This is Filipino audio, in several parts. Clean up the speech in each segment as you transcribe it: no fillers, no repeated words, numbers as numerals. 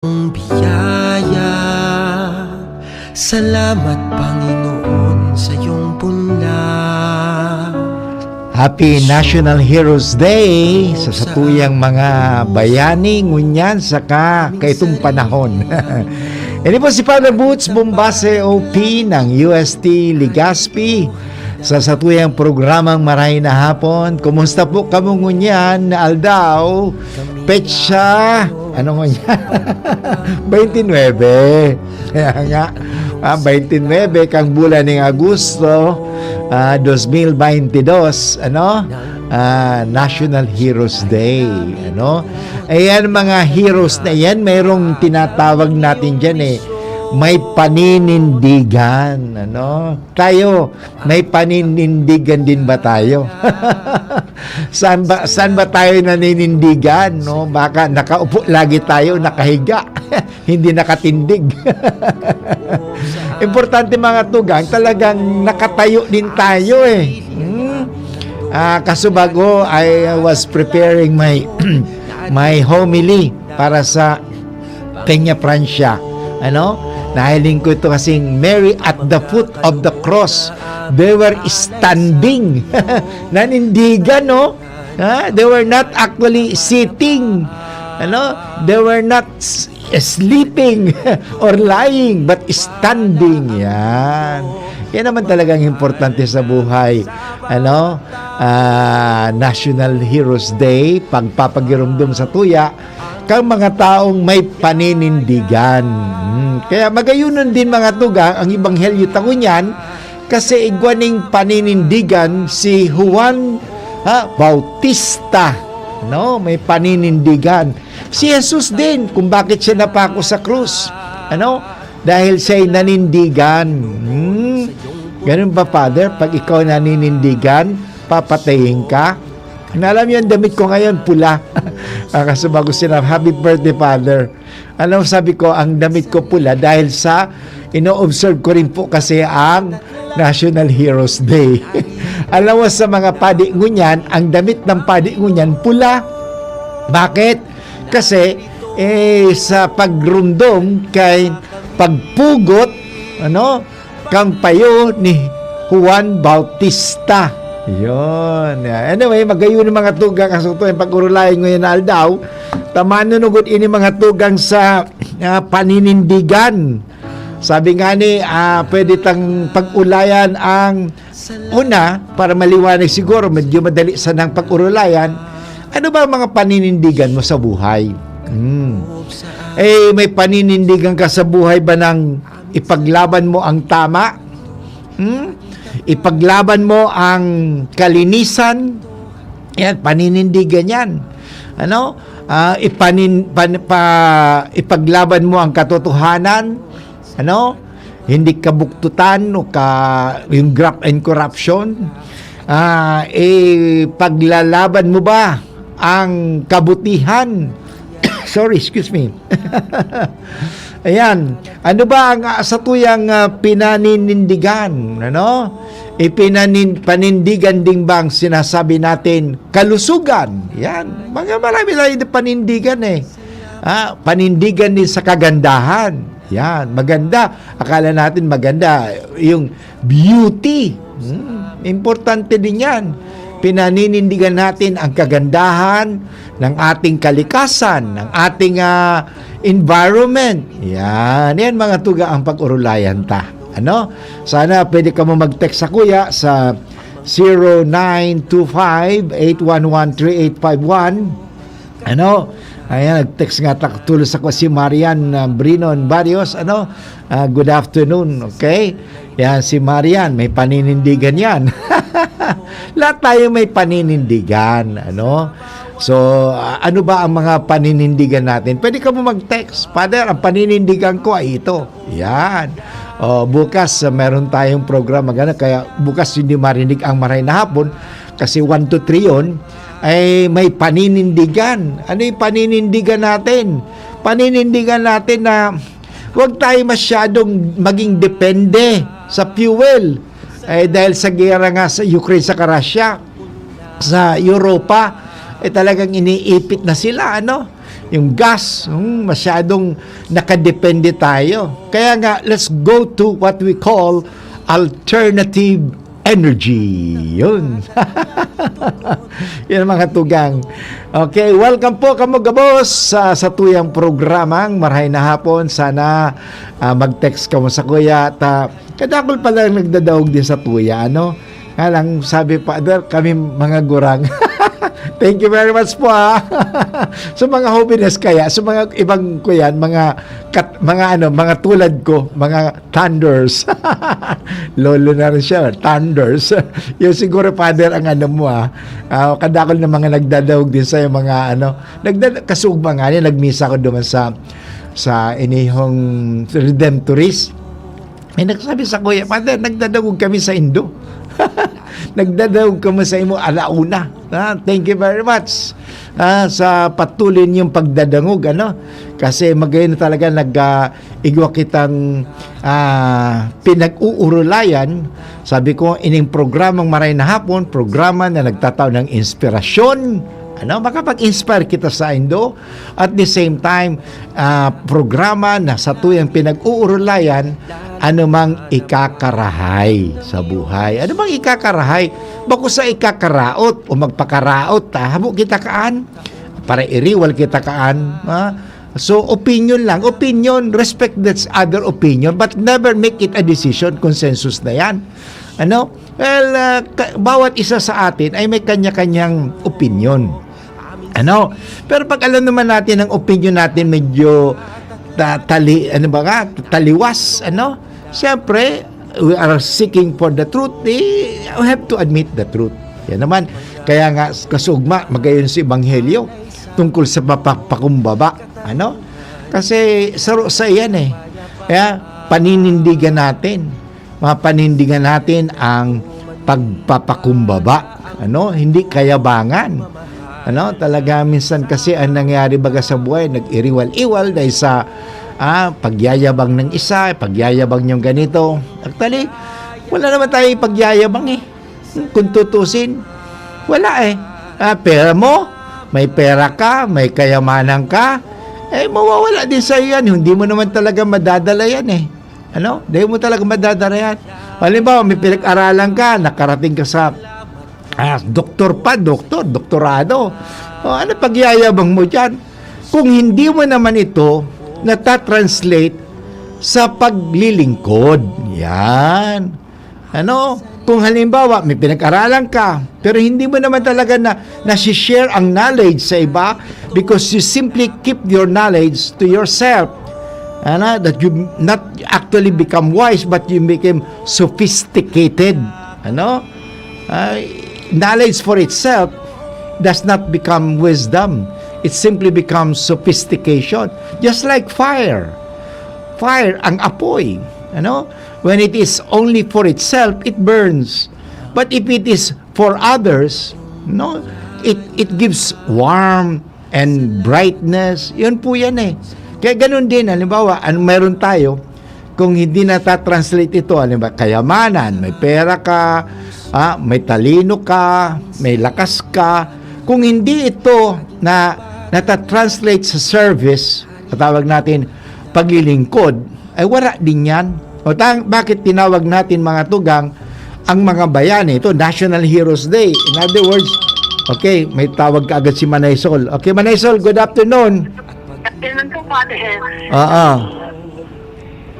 Biyaya, salamat Panginoon sa iyong punla. Happy National Heroes Day sa satuyang mga bayani ngunyan saka kaitong panahon. Ini po si Father Boots Bombase OP ng UST Legazpi sa satuyang programang Maray na Hapon. Kumusta po kamo ngunyan na Aldao? Petsa ano ngunyan? 29. Kaya nga 29 kang bulan ng Agosto 2022 National Heroes Day ayan mga heroes na yan mayroong tinatawag natin dyan may paninindigan tayo may paninindigan din ba tayo? saan ba tayo naninindigan baka nakaupo lagi tayo nakahiga hindi nakatindig. Importante mga tugang talagang nakatayo din tayo kasubago I was preparing my my homily para sa Peña Francia nahiling ko ito kasing Mary at the foot of the cross they were standing nanindigan they were not actually sitting they were not sleeping or lying but standing yan naman talagang importante sa buhay National Heroes Day pagpapagirumdum sa tuya kang mga taong may paninindigan kaya magayunon din mga tugang ang ebanghelyo tango niyan kasi igwaning paninindigan si Juan Bautista may paninindigan si Jesus din kung bakit siya napako sa krus dahil siya'y nanindigan ganun ba Father pag ikaw naninindigan papatayin ka alam niyo ang damit ko ngayon pula kasi bago sinabi happy birthday Father sabi ko ang damit ko pula dahil sa ino-observe ko rin po kasi ang National Heroes Day alam mo sa mga padi ngunyan ang damit ng padi ngunyan pula bakit? Kasi sa pagrundong kay pagpugot kang payo ni Juan Bautista yun anyway magayon ng mga tugang ang suto yung pag-urulayan ngayon na Aldaw tamaan nunugod ini mga tugang sa paninindigan sabi nga ni pwede tang pag-ulayan ang una para maliwanag siguro medyo madali sa ng pag-urulayan ano ba ang mga paninindigan mo sa buhay may paninindigan ka sa buhay ba ng ipaglaban mo ang tama ipaglaban mo ang kalinisan yan paninindigan yan ipaglaban mo ang katotohanan hindi kabuktutan o yung graft and corruption paglalaban mo ba ang kabutihan excuse me ayan ano ba ang sa tuyang pinaninindigan panindigan din bang sinasabi natin kalusugan yan marami lang panindigan panindigan din sa kagandahan yan maganda akala natin maganda yung beauty importante din yan pinaninindigan natin ang kagandahan ng ating kalikasan ng ating environment yan mga tuga ang pag-urulayan ta sana pwede ka mo mag-text sa kuya sa 0925-811-3851 ayan nag-text nga tulos ako si Marian Brinon Barrios good afternoon okay yan si Marian may paninindigan yan lahat tayo may paninindigan so ano ba ang mga paninindigan natin pwede ka mo mag-text Father ang paninindigan ko ay ito yan bukas meron tayong program kaya bukas hindi marinig ang Maray na Hapon kasi 1 to 3 yun ay may paninindigan ano yung paninindigan natin na huwag tayo masyadong maging depende sa fuel dahil sa gera nga sa Ukraine sa Russia sa Europa talagang iniipit na sila yung gas, masyadong nakadepende tayo. Kaya nga, let's go to what we call alternative energy. Yun. Yan mga tugang. Okay, welcome po kamugabos sa tuyang programang Marahay na Hapon. Sana mag-text ka mo sa kuya. Kadakol pala nagdadaog din sa tuya, ano? Nga lang, sabi pa, kami mga gurang. Thank you very much po sa mga hobbiness kaya, sa mga ibang ko yan, mga tulad ko, mga thunders. Lolo na rin siya, thunders. Yung siguro father ang mo kadakol na mga nagdadawag din sa mga kasugba nga niya, nagmisa ko duman sa inihong Redemptorist. May nagsabi sa kuya, father, nagdadawag kami sa Indo. Nagdadawag kami sa imo alauna. Thank you very much sa patuloy niyong pagdadangog, kasi magayon talaga igwa kitang pinag-uurulayan. Sabi ko, ining programang Marahay na Hapon, programa na nagtataw ng inspirasyon, makapag-inspire kita sa Indo. At the same time, programa na sa tuyang pinag-uurulayan, anumang ikakarahay sa buhay. Ano bang ikakarahay? Bako sa ikakaraot o magpakaraot, habo kita kaan para iriwal kita kaan. So, opinion lang. Opinion, respect that other opinion, but never make it a decision. Consensus na yan. Well, bawat isa sa atin ay may kanya-kanyang opinion. Pero pag alam naman natin ang opinion natin medyo taliwas, siyempre, we are seeking for the truth. We have to admit the truth. Yan naman. Kaya nga, kasugma, magayon sa Ebanghelyo tungkol sa papakumbaba. Kasi saro sa yan Kaya, paninindigan natin. Mapanindigan natin ang pagpapakumbaba. Hindi kayabangan. Talaga minsan kasi ang nangyari baga sa buhay, nag-iriwal-iwal dahil sa pagyayabang ng isa, pagyayabang niyong ganito. Actually, wala naman tayo pagyayabang Kung tutusin, wala pera mo, may pera ka, may kayamanan ka, mawawala din sa yan. Hindi mo naman talaga madadala yan Hindi mo talaga madadala yan. Halimbawa, may pinag-aralan ka, nakarating ka sa doktorado. Ano pagyayabang mo dyan? Kung hindi mo naman ito natatranslate sa paglilingkod. Yan. Kung halimbawa, may pinag-aralan ka, pero hindi mo naman talaga na-share ang knowledge sa iba because you simply keep your knowledge to yourself. That you not actually become wise, but you become sophisticated. Knowledge for itself does not become wisdom. It simply becomes sophistication. Just like fire. Fire, ang apoy. When it is only for itself, it burns. But if it is for others, it gives warmth and brightness. Yun po yan Kaya ganun din, halimbawa, meron tayo, kung hindi natatranslate ito, halimbawa, kayamanan, may pera ka, may talino ka, may lakas ka, kung hindi ito na natatranslate sa service, tawag natin paglilingkod, ay wala din yan. Bakit tinawag natin mga tugang ang mga bayani? Ito, National Heroes Day. In other words, okay, may tawag ka agad si Manay Sol. Okay, Manay Sol, good afternoon. Afternoon po, Father.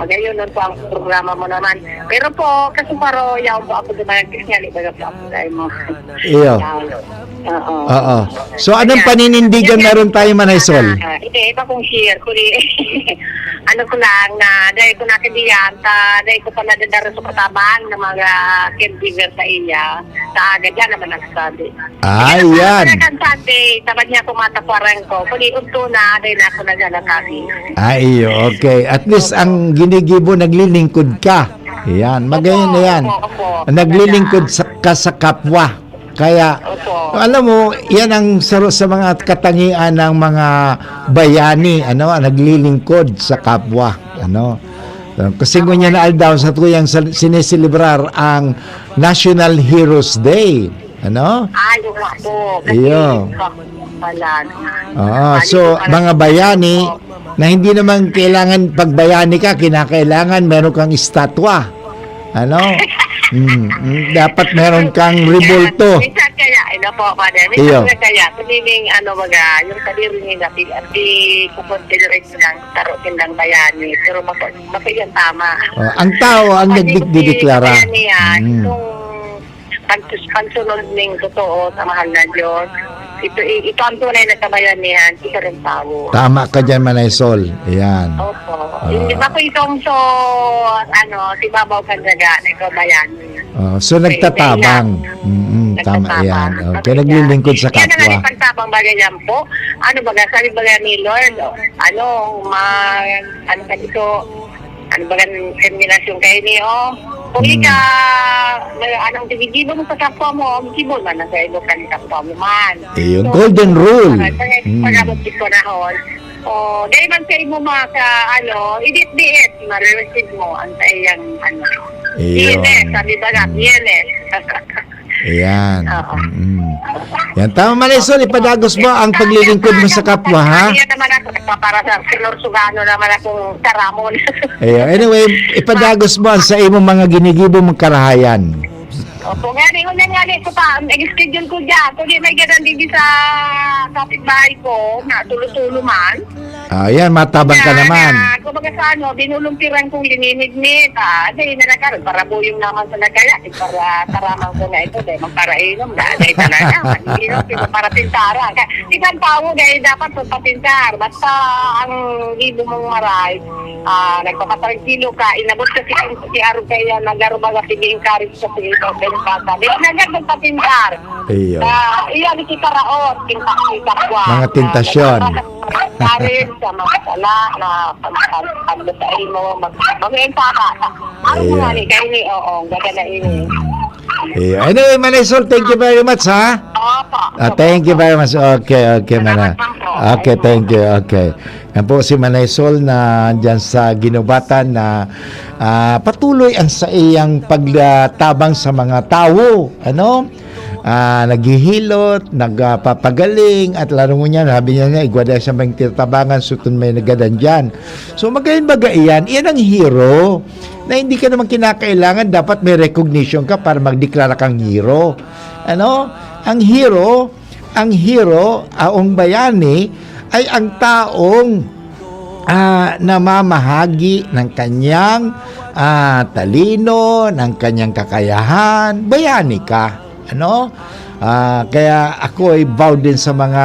Magayon nun po ang programa mo naman. Pero po, kasi paro, yaw po ako dumayag kasi baga po ako tayo mo. Iyo. Oo. So, anong paninindigan meron tayo, Manay Sol? Ito kong share ko ano ko lang na dahil ko nakidiyan, dahil ko pa nadadaro sa katabaan ng mga caregiver sa iya. Sa agad yan naman ang sabi. Yan. Kaya Sunday, tabad niya kumatapwaran ko. Kuni unto na, dahil ako naglalakari. Iyo, okay. At least ang ginigibo, naglilingkod ka. Yan, magayon na yan. Naglilingkod ka sa kapwa. Kaya, alam mo, yan ang sa mga katangian ng mga bayani, naglilingkod sa kapwa. Kasi ngunyan na aldaw sa tuyang sinisilibrar ang National Heroes Day. Ano? Yung nga po. Iyo. Pala. So mga bayani na hindi naman kailangan pag bayani ka, kinakailangan meron kang estatwa. Ano? Dapat meron kang rebulto. Minsan kaya, po, Father. Iyo. Minsan kaya, tumiling, yung sarili nila, kukonsiderate ng tarotin ng bayani. Pero masayang tama. Ang tao ang nagdideklara. Bayani yan, itong pagsunod ng totoo sa mahal na Diyos, ito ang tunay na kabayanihan, ito rin tao. Tama ka dyan, Manay Sol. Ayan. Opo. Hindi ba po itong si Babaw Kandaga na kabayani? So nagtatabang. Tama yan. Okay, naglilingkod sa Yan kapwa. ang pagtabang bagay yan po. Sabi bagay ni Lord, ano ba ng terminasyon kayo niyo? Kung anong tigigibo mo sa kapwa mo, gibo man ang sa ilo ka ni kapwa mo man. Yung golden rule. Pag-abot ko na hon, dahil man sa imo idit-diit, marireceive mo ang sa iyang, DNS, sabi ba nga, DNS. Ayan. Yan, tama, Manay Sol, ipadagos mo ang paglilingkod mo sa kapwa, ha? Yan naman ako, nagpapara sa Sinorsugano naman akong karamon. Anyway, ipadagos mo ang sa imong mga ginigibo mong karahayan. Opo, nga ko pa, nag-schedule ko dyan. Kung di may ganun din sa kapitbahay ko, na tulo-tulo man. Ayan, matabang ka naman. Kung baga sa binulumpiran kong lininid-nid. Dahil nalakaroon, para buyong naman sa nagkaya. Para taramang ko na ito, dahil magparainom. Dahil talaga, mag-inom, para pintara. Isang tao, dahil dapat magpapintar. Basta ang libo mong maray, nagpapatarigilo ka, inabot ka si Aro kaya nag-arubaga, sige, encourage sa sige, bata. Di ba nagad magpapintar? Iyan, ikitaraot, tintakwa. Mga tintasyon. Karin sa mga sala, na pagbasain mo, mag-enta ka. Ano nga ni, kayo ni, gaganain ni. Anyway, Manay Sol, thank you very much, ha? Opo. Thank you very much. Okay, Manay. Okay, thank you. Okay. Yan po si Manay Sol na dyan sa Ginubatan na patuloy ang sa iyang pagtabang sa mga tao. Naghihilot, nagpapagaling, at lalo mo niya, sabi niya igwada siya may titabangan, sutun may nagadan dyan. So magayon iyan ang hero na hindi ka naman kinakailangan, dapat may recognition ka para magdeklara kang hero. Ang hero, aong bayani, ay ang taong namamahagi ng kanyang talino, ng kanyang kakayahan. Bayani ka. Kaya ako ay bow din sa mga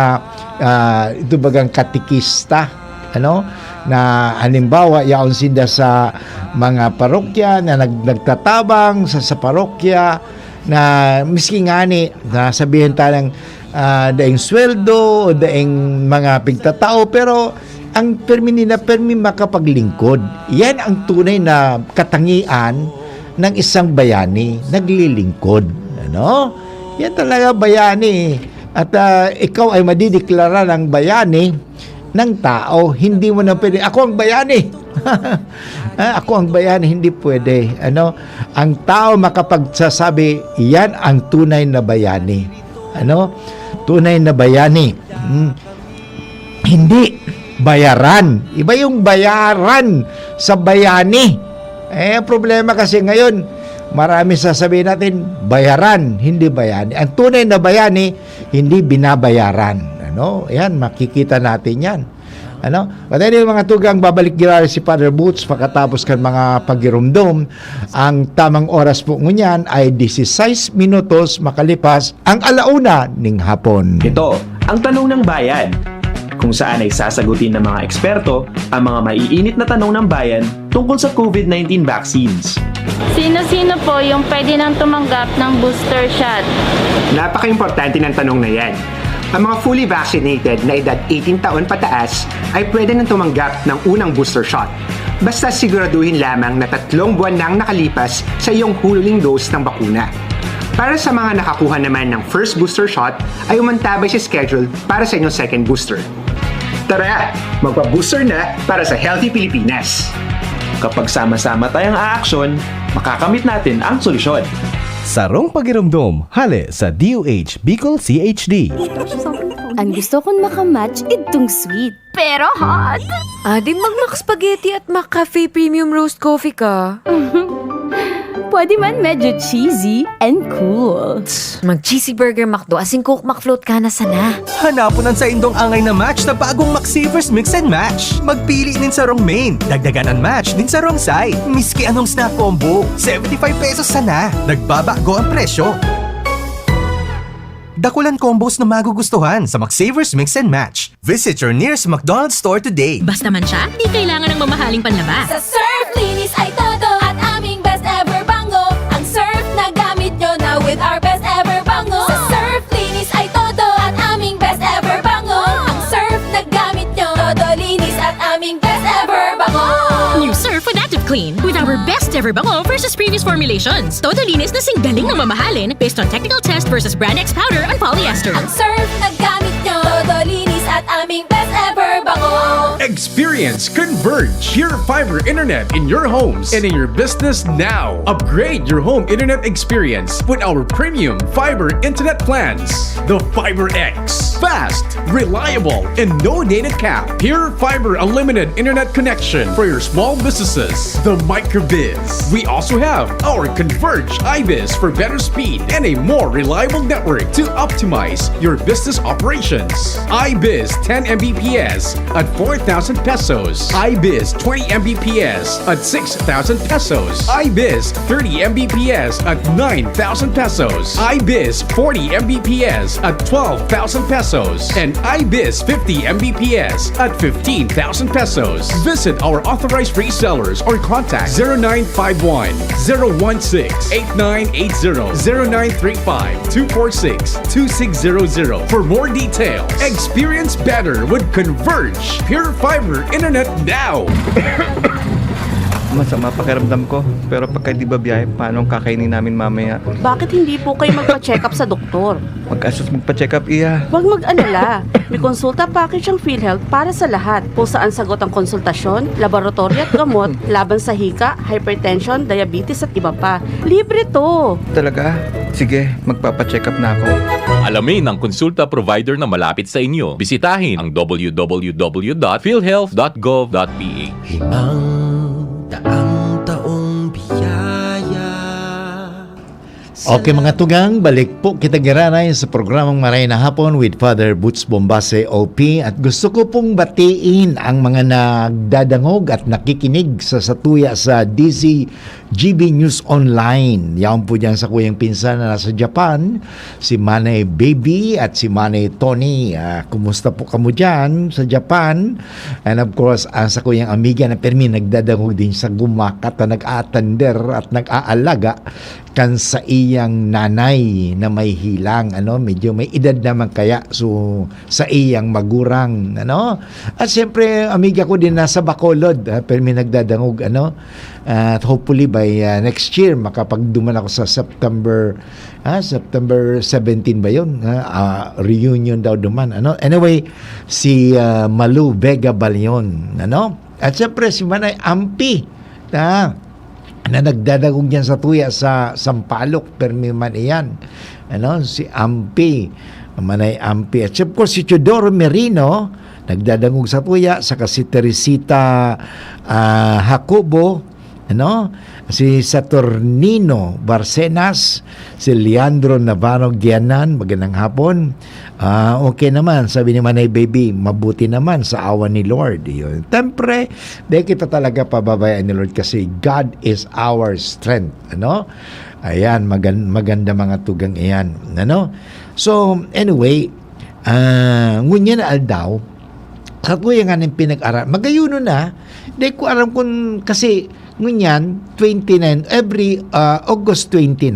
ito bagang katikista, na halimbawa yaon sinda sa mga parokya na nagtatabang sa parokya na miski ngani na sabihin talang daing sweldo o daing mga pigtatao, pero ang permi makapaglingkod. Yan ang tunay na katangian ng isang bayani, naglilingkod. Yan talaga bayani. At ikaw ay madideklara ng bayani ng tao. Hindi mo na pwede, ako ang bayani. Ako ang bayani, hindi pwede. Ang tao makapagsasabi, yan ang tunay na bayani. Tunay na bayani. Hindi bayaran. Iba yung bayaran sa bayani. Problema kasi ngayon, marami sasabihin natin, bayaran, hindi bayani. Ang tunay na bayani, hindi binabayaran. Yan, makikita natin yan. But anyway, mga tugang, babalik girari si Father Boots pagkatapos kan mga pagirumdum. Ang tamang oras po ngunyan ay 16 minutos makalipas ang alauna ning hapon. Ito, ang tanong ng bayan. Kung saan ay sasagutin ng mga eksperto ang mga maiinit na tanong ng bayan tungkol sa COVID-19 vaccines. Sino-sino po yung pwede nang tumanggap ng booster shot? Napaka-importante ng tanong na yan. Ang mga fully vaccinated na edad 18 taon pataas ay pwede nang tumanggap ng unang booster shot. Basta siguraduhin lamang na 3 buwan nang nakalipas sa iyong huling dose ng bakuna. Para sa mga nakakuha naman ng first booster shot, ay umantabay sa schedule para sa inyong second booster. Tara, magpa-booster na para sa Healthy Pilipinas! Kapag sama-sama tayong aaksyon, makakamit natin ang solusyon. Sarong Pakiramdam, hale sa DOH Bicol CHD. Ang gusto kong makamatch itong sweet, pero hot. Di mag-Mac Spaghetti at Mac Cafe Premium Roast Coffee ka. Pwede man medyo cheesy and cool. Mag-cheesy burger McDo, asing Coke McFloat ka na sana. Hanapunan sa indong angay na match na bagong McSavers Mix and Match. Magpili din sa wrong main, dagdagan ang match din sa wrong side. Miski anong snack combo, 75 pesos sana. Nagbabago ang presyo. Dakulan combos na magugustuhan sa McSavers Mix and Match. Visit your nearest McDonald's store today. Basta man siya, di kailangan ng mamahaling panlaba. Sa Surf, linis ay todo at aming best ever bango. Ang Surf na gamit nyo na with our best ever bango. Sa Surf, linis ay todo at aming best ever bango. Ang Surf na gamit nyo, todo linis at aming best ever bango. New Surf with Active Clean with our best ever bango versus previous formulations. Todo linis na singgaling na mamahalin based on technical test versus Brand X powder and polyester. Ang Surf na gamit nyo, todo linis at aming best ever bango. Experience Converge Pure Fiber Internet in your homes and in your business now. Upgrade your home internet experience with our premium fiber internet plans. The Fiber X. Fast, reliable, and no data cap. Pure Fiber Unlimited Internet connection for your small businesses. The MicroBiz. We also have our Converge iBiz for better speed and a more reliable network to optimize your business operations. iBiz 10 Mbps at 4,000 pesos. iBiz 20 Mbps at 6,000 pesos. iBiz 30 Mbps at 9,000 pesos. iBiz 40 Mbps at 12,000 pesos. And iBiz 50 Mbps at 15,000 pesos. Visit our authorized resellers or contact 0951 016 8980 0935 246 2600 for more details. Experience better with Converge Pure Fiber Internet now. Masama pakiramdam ko. Pero pagka di ba biyahe, paano ang kakainin namin mamaya? Bakit hindi po kayo magpa-check up sa doktor? Mag-asos magpa-check up, iya. Huwag mag-alala. May konsulta package ang PhilHealth para sa lahat. Kung saan sagot ang konsultasyon, laboratory at gamot, laban sa hika, hypertension, diabetes at iba pa. Libre to. Talaga? Sige, magpapa-check up na ako. Alamin ang konsulta provider na malapit sa inyo. Bisitahin ang www.philhealth.gov.ph. Daang taong biyaya. Okay mga tugang, balik po kita giranay sa programang Maray na Hapon with Father Boots Bombase OP at gusto ko pong batiin ang mga nagdadangog at nakikinig sa satuya sa DCGB News Online. Yan po dyan sa kuyang pinsan na nasa Japan, si Manay Baby at si Manay Tony. Kumusta po kamo dyan sa Japan? And of course, sa kuyang amiga na permi nagdadangog din sa gumakat na nag-aatender at nag-aalaga kan sa iyang nanay na may hilang, medyo may edad naman kaya, so sa iyang magurang, at siyempre amiga ko din nasa Bacolod, pero may nagdadangog, at hopefully by next year makapagduman ako sa September 17 ba yun, reunion daw duman, anyway, si Malu Vega Balyon, at siyempre si Manay Ampi na nagdadagog niyan sa tuya sa Sampaloc, permi man iyan. Si Ampi, Manay Ampi. At of course, si Teodoro Merino, nagdadagog sa tuya, saka si Teresita Jacobo, si Saturnino Barcenas, si Leandro Navarro Gianan, magandang hapon. Okay naman, sabi ni Manay Baby, mabuti naman sa awa ni Lord. Yun. Siyempre, di kita talaga pababayaan ni Lord kasi God is our strength. Ayan, maganda mga tugang iyan. So, anyway, ngunya na aldaw, sa kuya nga ng pinag-aral, magayuno na, di ko alam kung, kasi, ngunyan, 29, every August 29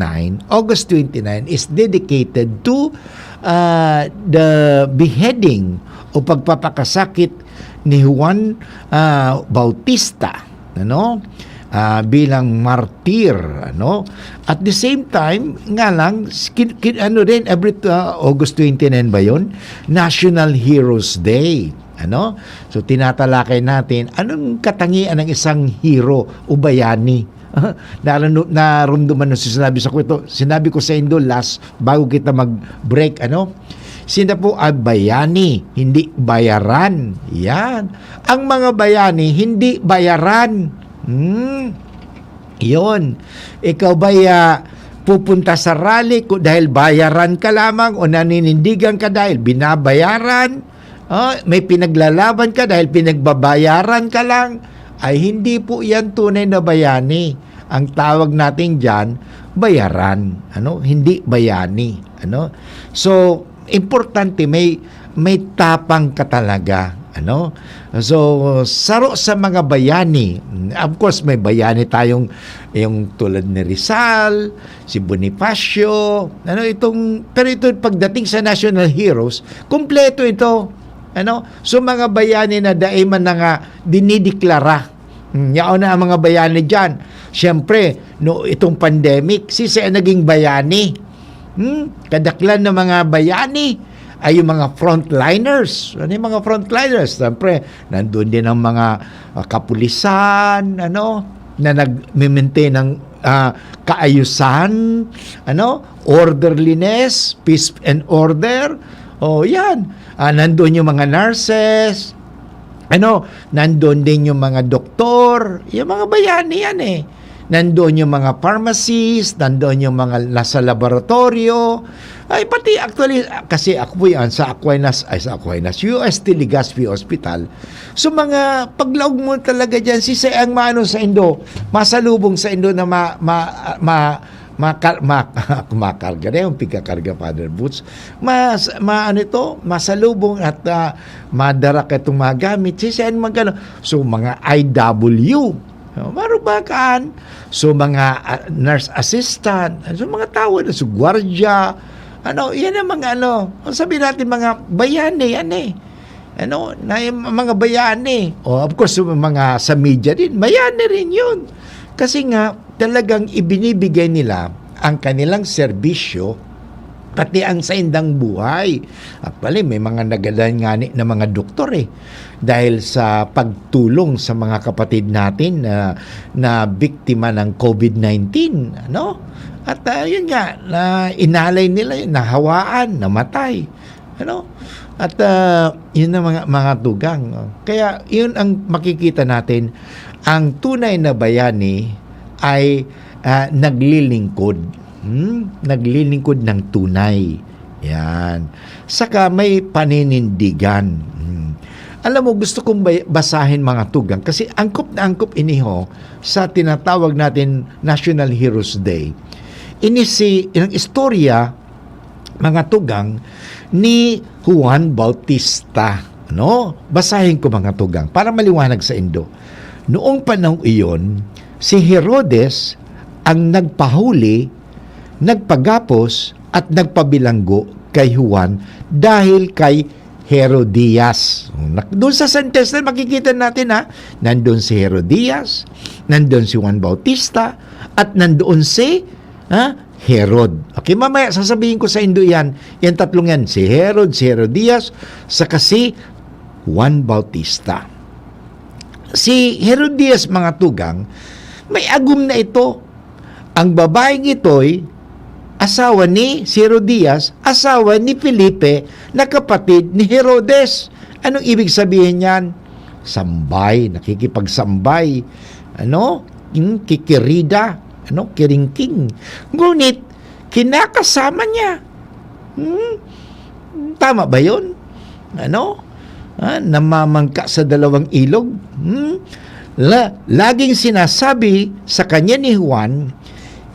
is dedicated to the beheading o pagpapakasakit ni Juan Bautista, bilang martir, At the same time, nga lang, rin, every August 29 ba yun? National Heroes Day. So tinatalakay natin anong katangian ng isang hero o bayani, Narumduman nung sinabi ko sa Indo last, bago kita mag-break, sila po ay bayani, hindi bayaran. Yan. Ang mga bayani, hindi bayaran. Yun. Ikaw ba pupunta sa rally dahil bayaran ka lamang o naninindigan ka dahil binabayaran? May pinaglalaban ka dahil pinagbabayaran ka lang? Ay hindi po yan tunay na bayani. Ang tawag natin dyan, bayaran. Hindi bayani. So, importante may tapang ka talaga. So, saro sa mga bayani. Of course, may bayani tayong yung tulad ni Rizal, si Bonifacio. Pero ito pagdating sa national heroes, kumpleto ito. So, mga bayani na daiman na nga dinideklara. Yaon na ang mga bayani dyan. Siyempre, itong pandemic, sisa naging bayani. Kadaklan ng mga bayani ay yung mga frontliners. Ano yung mga frontliners? Siyempre, nandun din ang mga kapulisan, na nag-maintain ng kaayusan, orderliness, peace and order. Yan. Nandun yung mga nurses, nandun din yung mga doktor, yung mga bayani yan Nandun yung mga pharmacists, nandun yung mga nasa laboratorio. Ay, pati actually, kasi ako po yan sa Aquinas, UST Legazpi Hospital. So mga paglaog mo talaga dyan, si Sayang Mano sa Indo, masalubong sa Indo na kumakarga na yung pagkakarga Father Boots. Masalubong at madarak itong mga gamit. Si Sayang magano. So mga IW, marubakan. So mga nurse assistant, so mga tao na gwardiya, yan ang mga sabi natin mga bayani na yung mga bayani. Of course mga sa media din, bayani rin yun. Kasi nga talagang ibinibigay nila ang kanilang serbisyo pati ang saindang buhay. Actually, may mga nagadangani na mga doktor dahil sa pagtulong sa mga kapatid natin na biktima ng COVID-19, At yun nga, inalay nila yun, nahawaan, namatay, At yun ang mga tugang. Kaya yun ang makikita natin, ang tunay na bayani ay naglilingkod. Naglilingkod ng tunay. Yan. Saka may paninindigan. Alam mo, gusto kong basahin mga tugang kasi angkop na angkop iniho sa tinatawag natin National Heroes Day. Ang istorya, mga tugang, ni Juan Bautista. Basahin ko mga tugang para maliwanag sa Indo. Noong panahon iyon, si Herodes ang nagpahuli, nagpagapos at nagpabilanggo kay Juan dahil kay Herodias. Doon sa sentence na makikita natin nandun si Herodias, nandun si Juan Bautista, at nandun si Herod. Okay, mamaya sasabihin ko sa Indo yan tatlong yan, si Herod, si Herodias, saka si Juan Bautista. Si Herodias, mga tugang, may agum na ito. Ang babaeng ito'y asawa ni Herodias, asawa ni Felipe, na kapatid ni Herodes. Anong ibig sabihin yan? Sambay, nakikipagsambay. Kikirida, kiringking. Ngunit, kinakasama niya. Tama ba yun? Namamangka sa dalawang ilog. Laging sinasabi sa kanya ni Juan,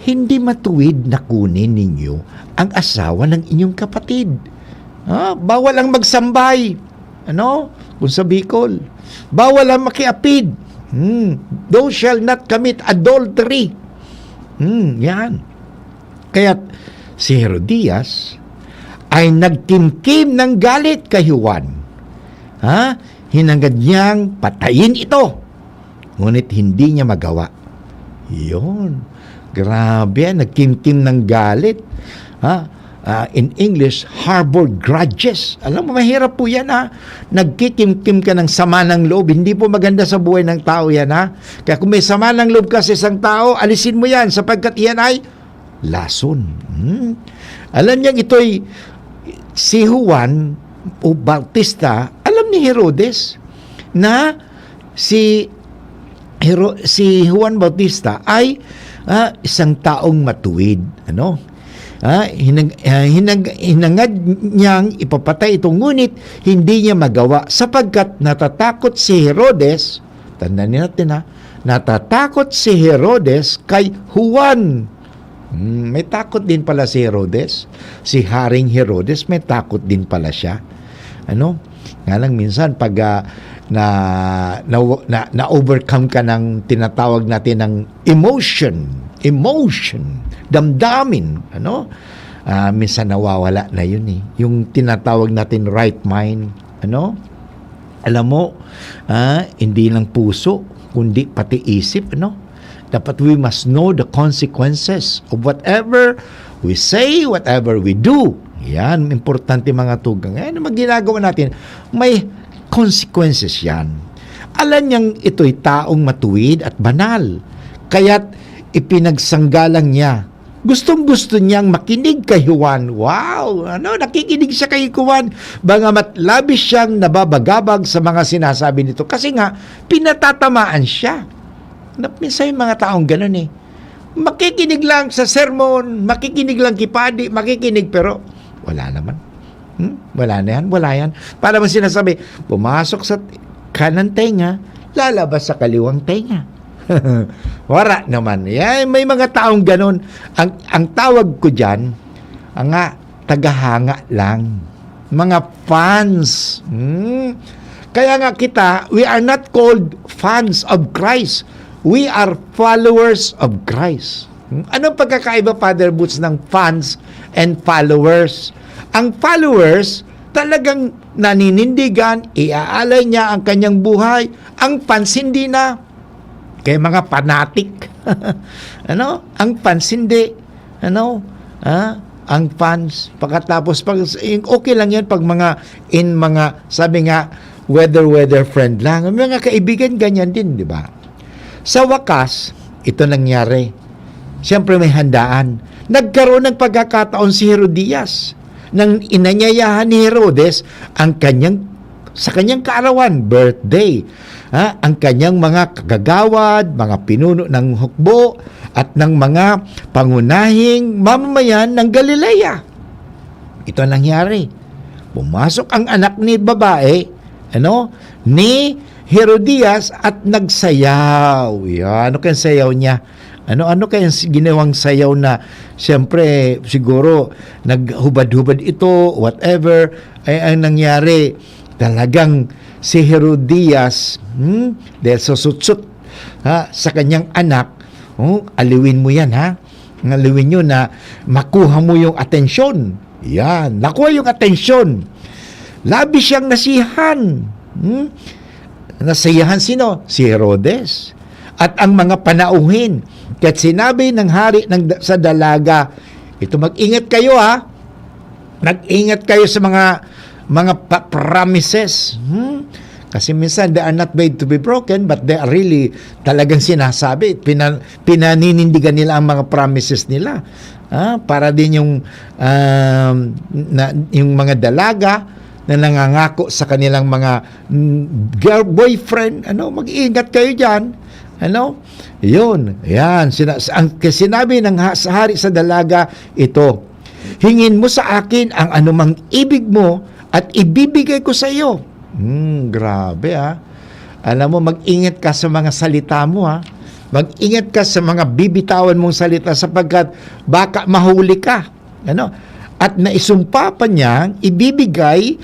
hindi matuwid na kunin ninyo ang asawa ng inyong kapatid. Bawal ang magsambay. Kung sa Bicol. Bawal ang makiapid. Thou shall not commit adultery. Yan. Kaya't si Herodias ay nagkimkim ng galit kay Juan. Hinangad niyang patayin ito. Ngunit hindi niya magawa. Yun. Grabe, nagkimkim ng galit. in English, harbor grudges. Alam mo, mahirap po yan ha. Nagkikimkim ka ng sama ng loob. Hindi po maganda sa buhay ng tao yan ha. Kaya kung may sama ng loob ka sa isang tao, alisin mo yan sapagkat yan ay lason. Alam niya ito'y si Juan o Bautista, alam ni Herodes na si Juan Bautista ay isang taong matuwid. Hinangad niyang ipapatay ito, ngunit hindi niya magawa sapagkat natatakot si Herodes. Tandaan natin natatakot si Herodes kay Juan. May takot din pala si Herodes. Si Haring Herodes, may takot din pala siya. Nga lang minsan pag na-overcome ka ng tinatawag natin ng emotion, damdamin, minsan nawawala na yun yung tinatawag natin right mind, alam mo, hindi lang puso kundi pati isip, dapat we must know the consequences of whatever we say, whatever we do. Yan, importante mga tugang. Ano ginagawa natin? May consequences yan. Alam niyang ito'y taong matuwid at banal. Kaya't ipinagsanggalang niya. Gustong-gusto niyang makinig kay Juan. Wow! Nakikinig siya kay Juan. Bagamat labis siyang nababagabag sa mga sinasabi nito. Kasi nga, pinatatamaan siya. Minsan yung mga taong ganun makikinig lang sa sermon, makikinig lang kipadi, makikinig pero wala naman. Wala yan. Para mo sinasabi, pumasok sa kanan tenga, lalabas sa kaliwang tenga. Wala naman. May mga taong ganun. Ang tawag ko dyan, tagahanga lang. Mga fans. Kaya nga kita, we are not called fans of Christ. We are followers of Christ. Anong pagkakaiba, Father Boots, ng fans and followers? Ang followers, talagang naninindigan, iaalay niya ang kanyang buhay. Ang fans, hindi na. Kaya mga fanatic. Ang fans, hindi. Ang fans. Pagkatapos, okay lang yan pag sabi nga, weather friend lang. Mga kaibigan, ganyan din, di ba? Sa wakas, ito nangyari. Siyempre may handaan. Nagkaroon ng pagkakataon si Herodias nang inanyayahan ni Herodes sa kanyang kaarawan, birthday. Ang kanyang mga kagagawad, mga pinuno ng hukbo at ng mga pangunahing mamamayan ng Galilea. Ito nangyari. Pumasok ang anak ni babae, ni Herodias at nagsayaw. Ano kayang sayaw niya? Ano kayang ginawang sayaw na siyempre siguro naghubad-hubad ito, whatever, ay ang nangyari. Talagang si Herodias, dahil susutsut sa kanyang anak, aliwin mo yan aliwin nyo na makuha mo yung atensyon. Yan, nakuha yung atensyon. Labis siyang nasihan. Nasiyahan sino? Si Herodes. At ang mga panauhin. Kaya't sinabi ng hari sa dalaga, ito mag-ingat kayo Mag-ingat kayo sa mga promises. Kasi minsan they are not made to be broken but they are really talagang sinasabi. Pinaninindigan nila ang mga promises nila. Para din yung mga dalaga na nangangako sa kanilang mga boyfriend, mag-ingat kayo dyan. Yun. Yan. Sinabi ng hari sa dalaga, ito, hingin mo sa akin ang anumang ibig mo at ibibigay ko sa iyo. Grabe Alam mo, mag-ingat ka sa mga salita mo Mag-ingat ka sa mga bibitawan mong salita sapagkat baka mahuli ka. At naisumpa pa niyang ibibigay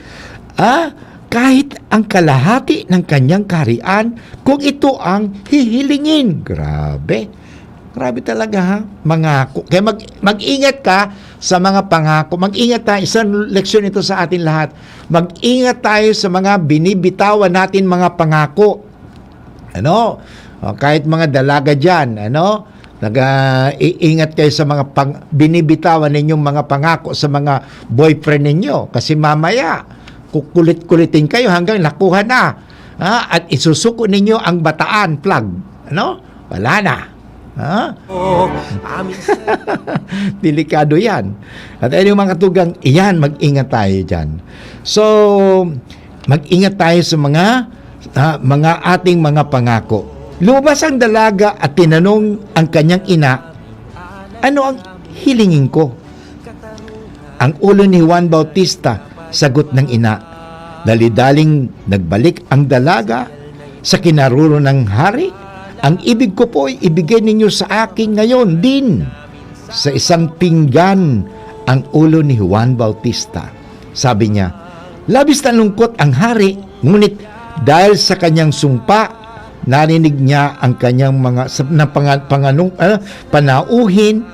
kahit ang kalahati ng kanyang kaharian kung ito ang hihilingin. Grabe talaga mangako. Kaya mag-ingat ka sa mga pangako. Mag-ingat tayo. Isang leksyon ito sa atin lahat. Mag-ingat tayo sa mga binibitawan natin mga pangako. Kahit mga dalaga dyan, Iingat kayo sa mga binibitawan ninyong mga pangako sa mga boyfriend ninyo. Kasi mamaya, kukulit-kulitin kayo hanggang nakuha na. At isusuko ninyo ang bataan plug. Ano? Wala na. Delikado yan. At yung mga tugang, iyan, mag-ingat tayo dyan. So, mag-ingat tayo sa mga ating mga pangako. Lumabas ang dalaga at tinanong ang kanyang ina, ano ang hilingin ko? Ang ulo ni Juan Bautista, sagot ng ina. Dali-daling nagbalik ang dalaga sa kinaruro ng hari. Ang ibig ko po ay ibigay ninyo sa akin ngayon din. Sa isang pinggan ang ulo ni Juan Bautista. Sabi niya, labis na lungkot ang hari, ngunit dahil sa kanyang sumpa, narinig niya ang kanyang mga panauhin,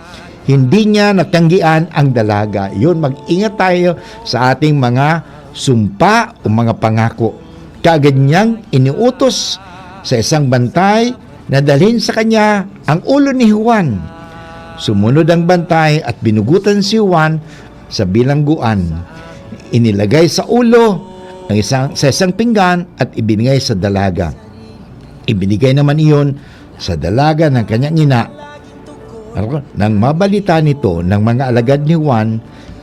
hindi niya natanggian ang dalaga. Yun, mag-ingat tayo sa ating mga sumpa o mga pangako. Kaagad niyang iniutos sa isang bantay na dalhin sa kanya ang ulo ni Juan. Sumunod ang bantay at binugutan si Juan sa bilangguan. Inilagay sa ulo sa isang pinggan at ibinigay sa dalaga. Ibinigay naman iyon sa dalaga ng kanyang ina. Nang mabalita nito ng mga alagad ni Juan,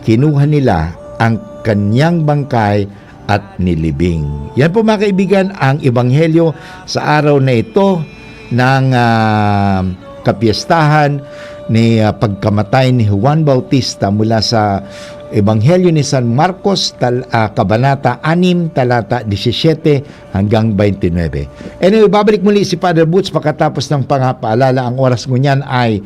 kinuha nila ang kanyang bangkay at nilibing. Yan po mga kaibigan ang ebanghelyo sa araw na ito ng kapiyastahan ni pagkamatay ni Juan Bautista mula sa Ebanghelyo ni San Marcos, Kabanata 6, talata 17 hanggang 29. Anyway, babalik muli si Father Boots pagkatapos ng pangapaalala. Ang oras mo niyan ay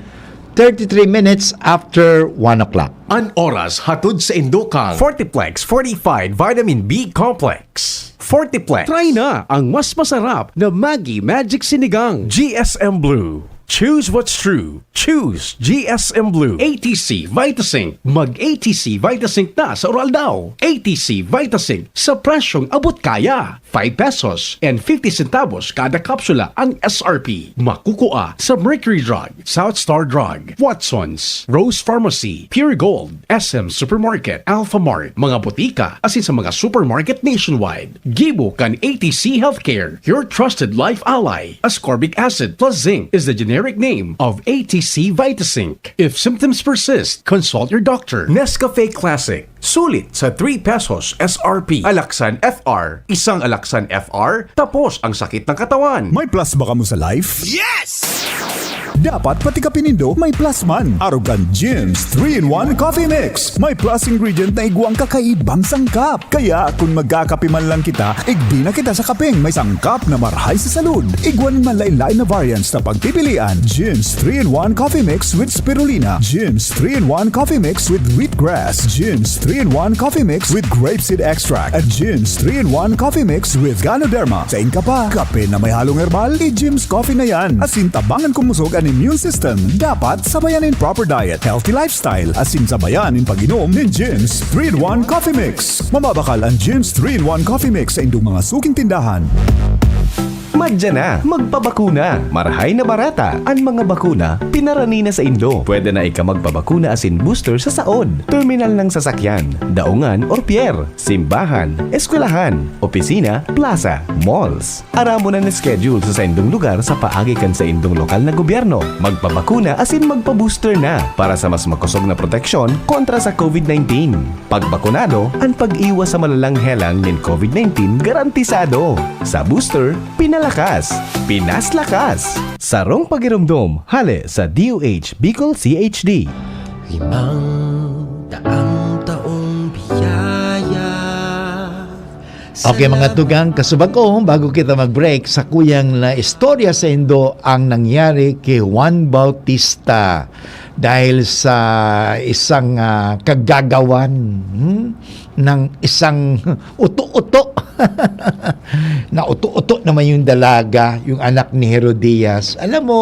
33 minutes after 1 o'clock. Ang oras hatod sa Indokang Fortiplex Fortified Vitamin B Complex. Fortiplex. Try na ang mas masarap na Maggi Magic Sinigang. GSM Blue. Choose what's true. Choose GSM Blue. ATC Vitasync. Mag-ATC Vitasync na sa oral daw. ATC Vitasync sa presyong abot kaya. 5 pesos and 50 centavos kada kapsula ang SRP. Makukuha sa Mercury Drug, South Star Drug, Watson's, Rose Pharmacy, Pure Gold, SM Supermarket, Alpha Mart, mga botika, asin sa mga supermarket nationwide. Gibo kan ATC Healthcare, your trusted life ally. Ascorbic acid plus zinc is the generic name of ATC Vitasync. If symptoms persist, consult your doctor. Nescafe Classic. Sulit sa 3 pesos SRP. Alaksan FR. Isang Alaksan FR, tapos ang sakit ng katawan. May plus ba ka mo sa life? Yes! Dapat pati ka pinindo may plus man. Arugan Jim's 3-in-1 Coffee Mix. May plus ingredient na iguang kakaibang sangkap. Kaya kung magkakape man lang kita, igdi na kita sa kapeng may sangkap na marhay sa salud. Iguan man lain-lain na variants na pagpipilian. Jim's 3-in-1 Coffee Mix with Spirulina. Jim's 3-in-1 Coffee Mix with wheatgrass. Jim's 3-in-1 Coffee Mix with grapeseed extract. At Jim's 3-in-1 Coffee Mix with Ganoderma. Sa ka pa, kape na may halong herbal, i-Jim's Coffee na yan. Asin tabangan kumusog ang immune system. Dapat sabayanin proper diet, healthy lifestyle, asin sabayanin pag-inom ng Jim's 3-in-1 Coffee Mix. Mamabakal ang Jim's 3-in-1 Coffee Mix sa indong mga suking tindahan. Magdya na, magpabakuna. Marahay na barata. Ang mga bakuna, pinarani na sa Indo. Pwede na ika magpabakuna asin booster sa saod, terminal ng sasakyan, daungan or pier, simbahan, eskwelahan, opisina, plaza, malls. Aramo na schedule sa indong lugar sa paagikan sa indong lokal na gobyerno. Magpabakuna asin magpa-booster na para sa mas makusog na proteksyon kontra sa COVID-19. Pagbakunado, ang pag-iwas sa malalang helang ng COVID-19 garantisado. Sa booster, pinalakas, pinaslakas. Sarong pagiramdom, hale sa DOH Bicol CHD. 500 taong biyaya. Okay mga tugang, kasubag ko bago kita mag-break sa kuyang na istorya sa Indo ang nangyari kay Juan Bautista dahil sa isang kagagawan ng isang uto-uto Nauto-uto naman yung dalaga, yung anak ni Herodias. Alam mo,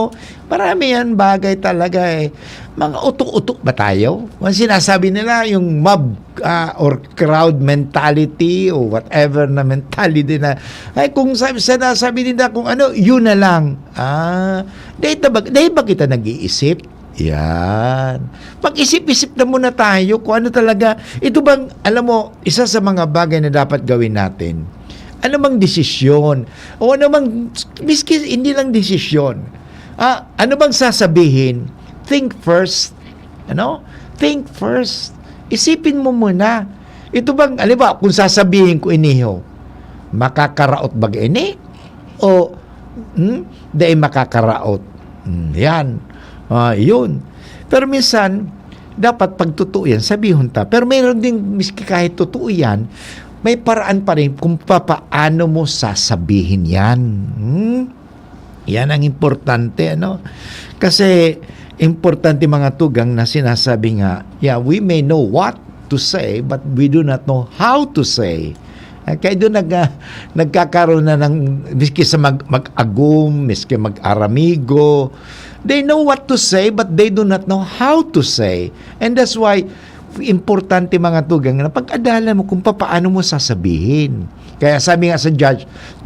marami yan bagay talaga eh. Mga uto-uto ba tayo? Ang sinasabi nila, yung mob or crowd mentality o whatever na mentality na, ay kung sinasabi nila kung ano, yun na lang. Dahil ba kita nag-iisip? Yan. Mag-isip-isip na muna tayo kung ano talaga. Ito bang, alam mo, isa sa mga bagay na dapat gawin natin. Ano bang desisyon? O ano bang, miski hindi lang desisyon. Ano bang sasabihin? Think first. Ano? Think first. Isipin mo muna. Ito bang, alam ba, kung sasabihin ko iniho, makakaraot ba ini? O, dahil makakaraot. Yan. Yun. Pero minsan, dapat pag totoo yan, sabihon ta. Pero mayroon din, miski kahit totoo yan, may paraan pa rin kung paano mo sasabihin yan. Yan ang importante, ano? Kasi, importante mga tugang na sinasabi nga, yeah, we may know what to say, but we do not know how to say. Kaya doon nagkakaroon na ng, miski sa mag-agum, miski mag-aramigo, they know what to say, but they do not know how to say. And that's why, importante mga tugang na pag-adalan mo kung paano mo sasabihin. Kaya sabi nga sa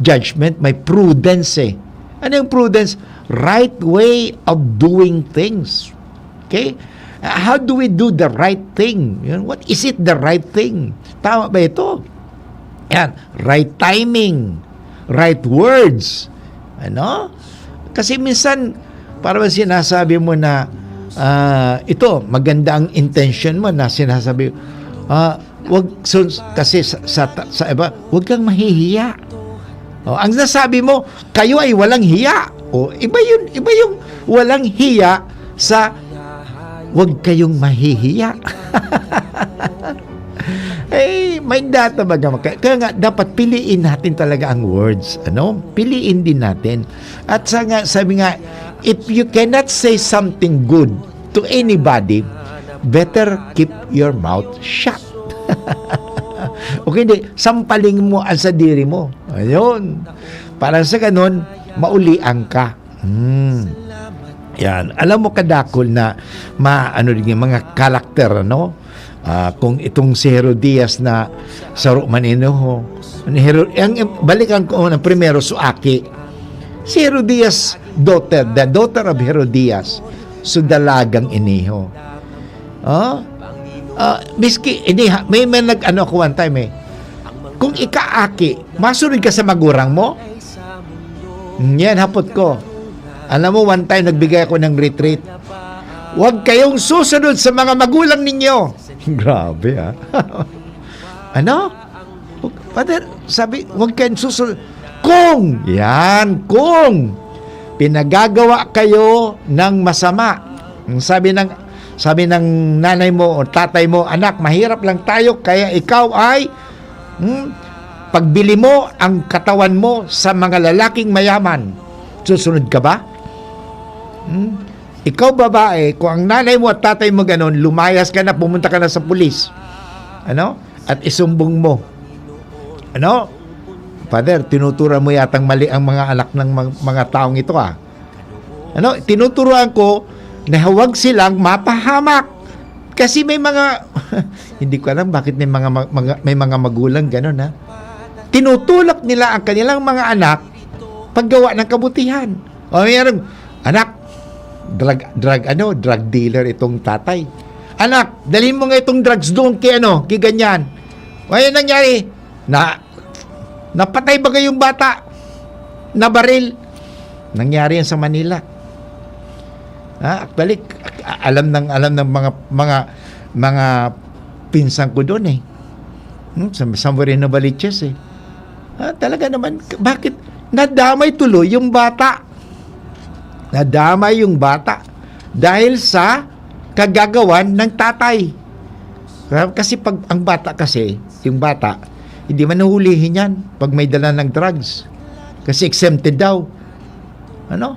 judgment, may prudence eh. Ano yung prudence? Right way of doing things. Okay? How do we do the right thing? What is it the right thing? Tama ba ito? Yan. Right timing. Right words. Ano? Kasi minsan, parang sinasabi mo na ito, maganda ang intention mo na sinasabi, kasi sa iba, wag kang mahihiya. Ang nasabi mo, kayo ay walang hiya. Iba yung walang hiya sa wag kayong mahihiya. May data ba naman? Kaya nga, dapat piliin natin talaga ang words. Ano? Piliin din natin. At sabi nga, if you cannot say something good to anybody, better keep your mouth shut. Okay, hindi. Sampaling mo ang sadiri mo. Ayun. Para sa ganun, maulian ka. Yan. Alam mo kadakol na mga karakter, no? Kung itong si Herodias na saro manino, balikan ko ng primero suaki. Si Herodias daughter, the daughter of Herodias, dalagang iniho. Miski, may nag-ano ko one time eh. Kung ikaaki, masunod ka sa magurang mo? Yan, hapot ko. Alam mo, one time nagbigay ako ng retreat. Huwag kayong susunod sa mga magulang ninyo. Grabe ano? Father, sabi, huwag kayong susunod. Kung pinagagawa kayo ng masama. Sabi ng nanay mo o tatay mo, anak, mahirap lang tayo, kaya ikaw ay pagbili mo ang katawan mo sa mga lalaking mayaman. Susunod ka ba? Ikaw babae, kung ang nanay mo at tatay mo ganon, lumayas ka na, pumunta ka na sa pulis. Ano? At isumbong mo. Ano? Father, tinuturuan mo yatang mali ang mga anak ng mga taong ito Ano? Tinuturuan ko na huwag silang mapahamak. Kasi may mga hindi ko alam bakit may mga magulang ganun tinutulak nila ang kanilang mga anak paggawa ng kabutihan. Mayroong anak, drug dealer itong tatay. Anak, dalhin mo nga itong drugs doon kay ganyan. Ngayon nangyari, napatay ba kayong bata? Nabaril. Nangyari yan sa Manila. Actually, alam ng mga pinsan ko doon somewhere in Novaliches talaga naman, bakit nadamay tuloy yung bata? Nadamay yung bata dahil sa kagagawan ng tatay. Kasi pag ang bata yung bata, hindi man nahulihin yan pag may dala ng drugs. Kasi exempted daw. Ano?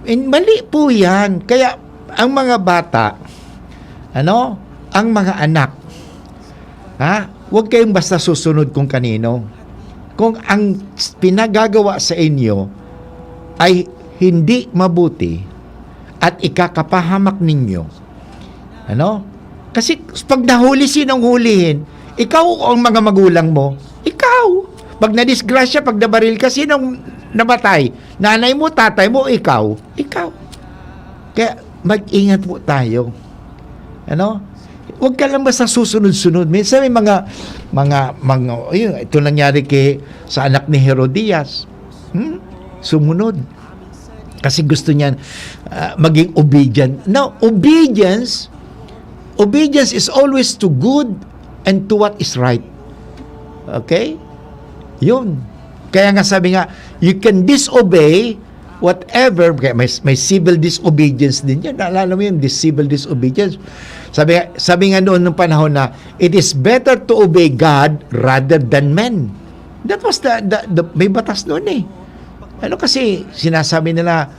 Mali po yan. Kaya ang mga bata, ang mga anak, huwag kayong basta susunod kung kanino. Kung ang pinagagawa sa inyo ay hindi mabuti at ikakapahamak ninyo, ano? Kasi pag nahuli, sinong hulihin? Ikaw o ang mga magulang mo? Ikaw. Pag nadisgrasya, pag nabaril ka, sinong namatay? Nanay mo, tatay mo, ikaw? Ikaw. Kaya mag-ingat po tayo. Ano? Huwag ka lang basta susunod-sunod. Minsan may mga ayun, ito nangyari sa anak ni Herodias. Sumunod. Kasi gusto niyan maging obedient. Now, obedience is always to good and to what is right. Okay? Yun. Kaya nga sabi nga, you can disobey whatever, may civil disobedience din yan. Naalala mo yun, this civil disobedience. Sabi nga noon ng panahon na, it is better to obey God rather than men. That was the may batas noon eh. Ano kasi, sinasabi nila,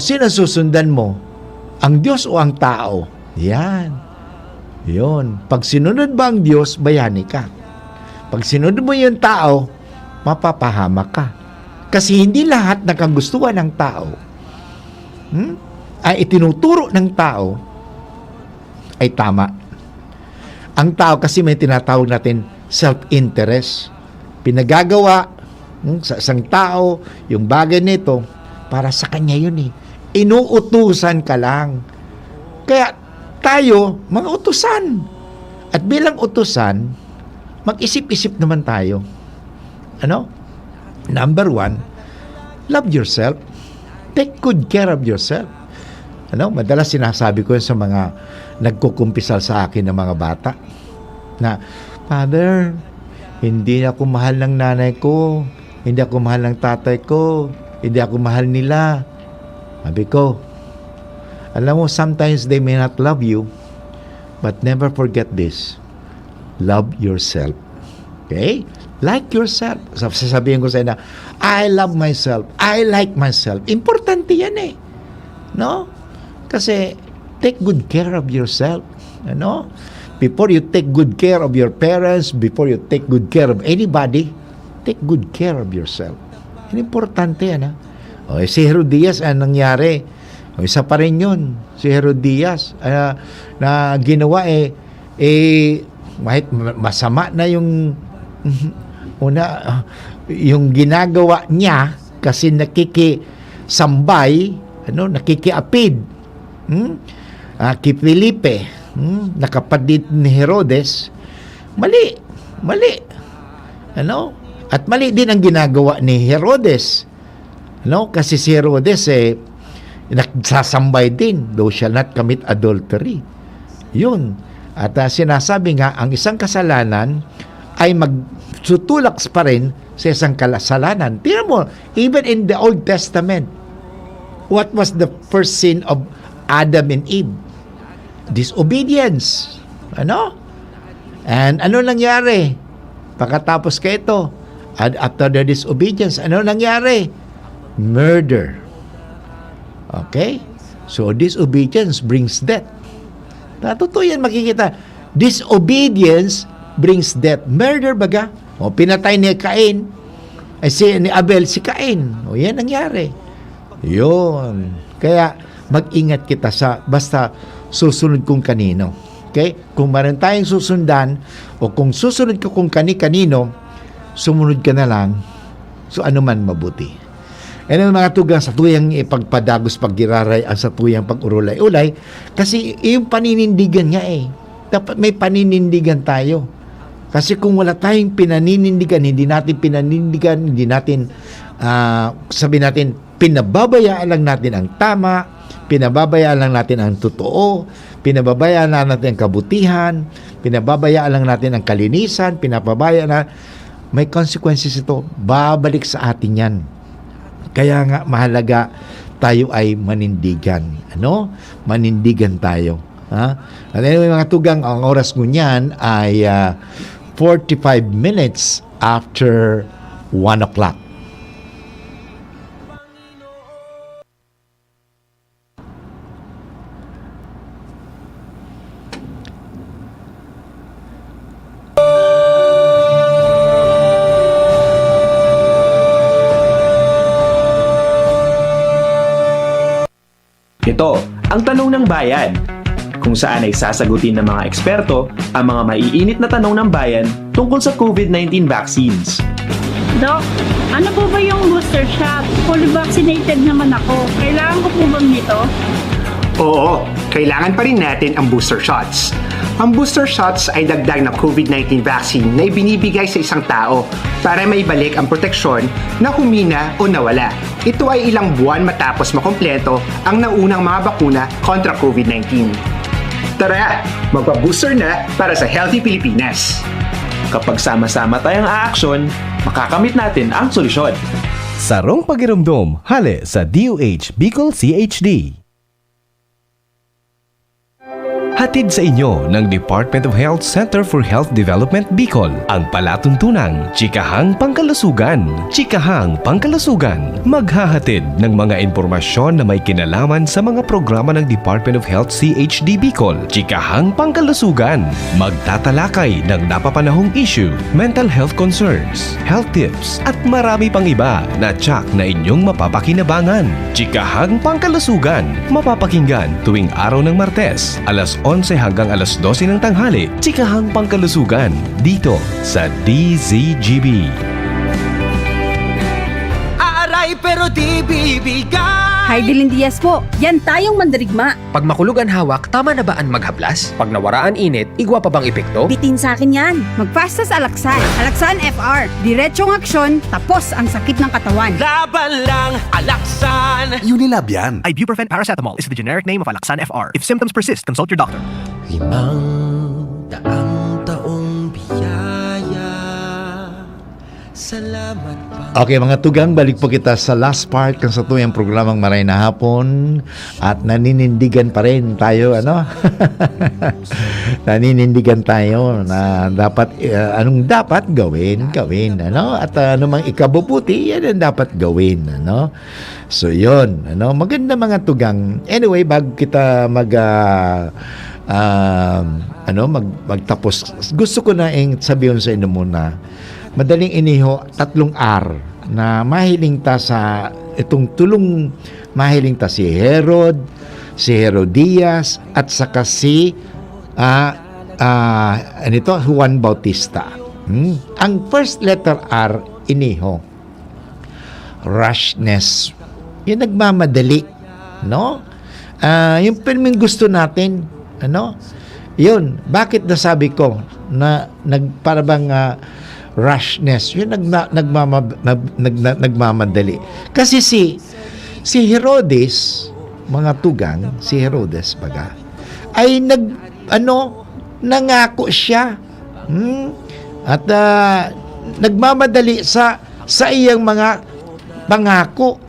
sino susundan mo? Ang Diyos o ang tao? Yan. Yun. Pag sinunod ba ang Diyos, bayani ka. Pag sinunod mo yung tao, mapapahamak ka. Kasi hindi lahat ng kagustuhan ng tao ay itinuturo ng tao ay tama. Ang tao kasi may tinatawag natin self-interest. Pinagagawa sa isang tao yung bagay nito para sa kanya yun eh. Inuutusan ka lang. Kaya tayo, mga utusan. At bilang utusan, mag-isip-isip naman tayo. Ano? Number 1, love yourself. Take good care of yourself. Madalas sinasabi ko sa mga nagkukumpisal sa akin ng mga bata na, Father, hindi ako mahal ng nanay ko, hindi ako mahal ng tatay ko, hindi ako mahal nila. Sabi ko, alam mo, sometimes they may not love you, but never forget this. Love yourself. Okay? Like yourself. Sasabihin ko sa inyo, I love myself. I like myself. Importante yan eh. No? Kasi, take good care of yourself. Ano? Before you take good care of your parents, before you take good care of anybody, take good care of yourself. Importante yan ha. Si Herodias, nangyari? Isa pa rin yun. Si Herodias, na ginawa masama na yung yung ginagawa niya kasi nakikisambay, nakikiapid kay Felipe, nakapatid ni Herodes. Mali. At mali din ang ginagawa ni Herodes. Kasi si Herodes nagsasambay din, thou shall not commit adultery. Yun. At sinasabi nga, ang isang kasalanan ay magsutulak pa rin sa isang kasalanan. Tingnan mo, even in the Old Testament, what was the first sin of Adam and Eve? Disobedience. And ano nangyari? Pagkatapos ka ito, after the disobedience, ano nangyari? Murder. Okay? So, disobedience brings death. Totoo yan makikita. Disobedience brings death. Murder baga? Pinatay ni Cain. Ni Abel si Cain. Yan nangyari. Yun. Kaya, mag-ingat kita basta susunod kung kanino. Okay? Kung meron tayong susundan, o kung susunod ka kung kani-kanino, sumunod ka na lang. So, ano man mabuti. Mga tugang sa tuyang ipagpadagos paggiraray ang sa tuyang pag-urulay-ulay kasi yung paninindigan nga dapat may paninindigan tayo kasi kung wala tayong pinaninindigan, hindi natin sabi natin pinababayaan lang natin ang tama, pinababayaan lang natin ang totoo, pinababayaan lang natin ang kabutihan, pinababayaan lang natin ang kalinisan, pinababayaan na may consequences ito, babalik sa atin yan. Kaya nga mahalaga tayo ay manindigan. Manindigan tayo. At anyway, mga tugang, ang oras mo niyan ay 45 minutes after 1 o'clock. Ito ang tanong ng bayan, kung saan ay sasagutin ng mga eksperto ang mga maiinit na tanong ng bayan tungkol sa COVID-19 vaccines. Doc, ano po ba yung booster shot? Fully vaccinated naman ako. Kailangan ko po bang nito? Oo, kailangan pa rin natin ang booster shots. Ang booster shots ay dagdag na COVID-19 vaccine na ibinibigay sa isang tao para maibalik ang proteksyon na humina o nawala. Ito ay ilang buwan matapos makompleto ang naunang mga bakuna kontra COVID-19. Tara, magpa-booster na para sa Healthy Pilipinas. Kapag sama-sama tayong aaksyon, makakamit natin ang solusyon. Sarong Pakiramdam, hale sa DOH Bicol CHD. Hatid sa inyo ng Department of Health Center for Health Development Bicol ang palatuntunang Chikahang Pangkalusugan. Chikahang Pangkalusugan, maghahatid ng mga impormasyon na may kinalaman sa mga programa ng Department of Health CHD Bicol. Chikahang Pangkalusugan, magtatalakay ng napapanahong issue, mental health concerns, health tips, at marami pang iba na tsak na inyong mapapakinabangan. Chikahang Pangkalusugan, mapapakinggan tuwing araw ng Martes, alas 11 hanggang alas 12 ng tanghali. Chikahang Pangkalusugan, dito sa DZGB. Aaray pero di bibigay. Heidelin Diaz po, yan tayong mandirigma. Pag makulog ang hawak, tama na ba ang maghablas? Pag nawaraan init, igwa pa bang epekto? Bitin sa akin yan. Magpasta sa Alaksan. Alaksan FR. Diretsyong aksyon, tapos ang sakit ng katawan. Laban lang, Alaksan! Unilab yan. Ibuprofen paracetamol is the generic name of Alaksan FR. If symptoms persist, consult your doctor. 500 taong biyaya. Salamat pa. Okay mga tugang, balik po kita sa last part ng sa tuyang programang Maray na Hapon at naninindigan pa rin tayo, ano? Naninindigan tayo na dapat, anong dapat gawin, ano? At anumang ikabubuti, yan ang dapat gawin, ano? So yun, ano? Maganda mga tugang. Anyway, bago kita magtapos, gusto ko na sabihin sa inyo muna, madaling iniho, 3 R na mahiling ta sa itong tulong, mahiling ta si Herod, si Herodias, at saka si Juan Bautista. Ang first letter R, iniho, rashness. Yung nagmamadali, no? Yung pirming gusto natin, ano? Yun, bakit nasabi ko na parabang rashness, yun nagmamadali. Kasi si Herodes, mga tugang, si Herodes baga, ay nangako siya. At nagmamadali sa iyang mga pangako.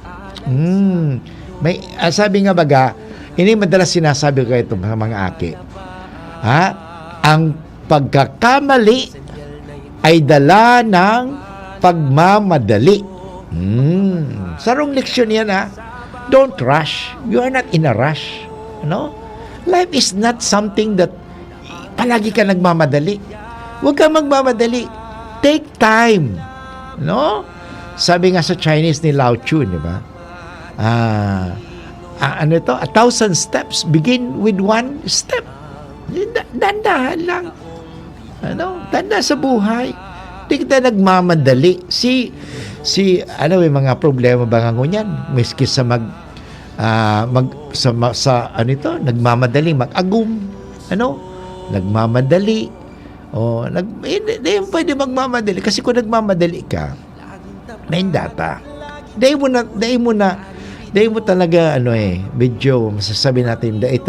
May sabi nga baga, ini madalas sinasabi ko ito mga aki. Ang pagkakamali ay dala ng pagmamadali. Sarong leksyon yan, Don't rush. You are not in a rush. No? Life is not something that palagi ka nagmamadali. Huwag ka magmamadali. Take time. No? Sabi nga sa Chinese ni Lao Tzu, di ba? 1,000 steps begin with 1 step. Dandahan lang. Tanda sa buhay. Di kita nagmamadali. May mga problema ba nga ngunyan? Miski sa nagmamadali, mag-agum. Nagmamadali. Hindi pwede magmamadali. Kasi kung nagmamadali ka, may data. Dahil mo talaga, medyo, masasabi natin, dahil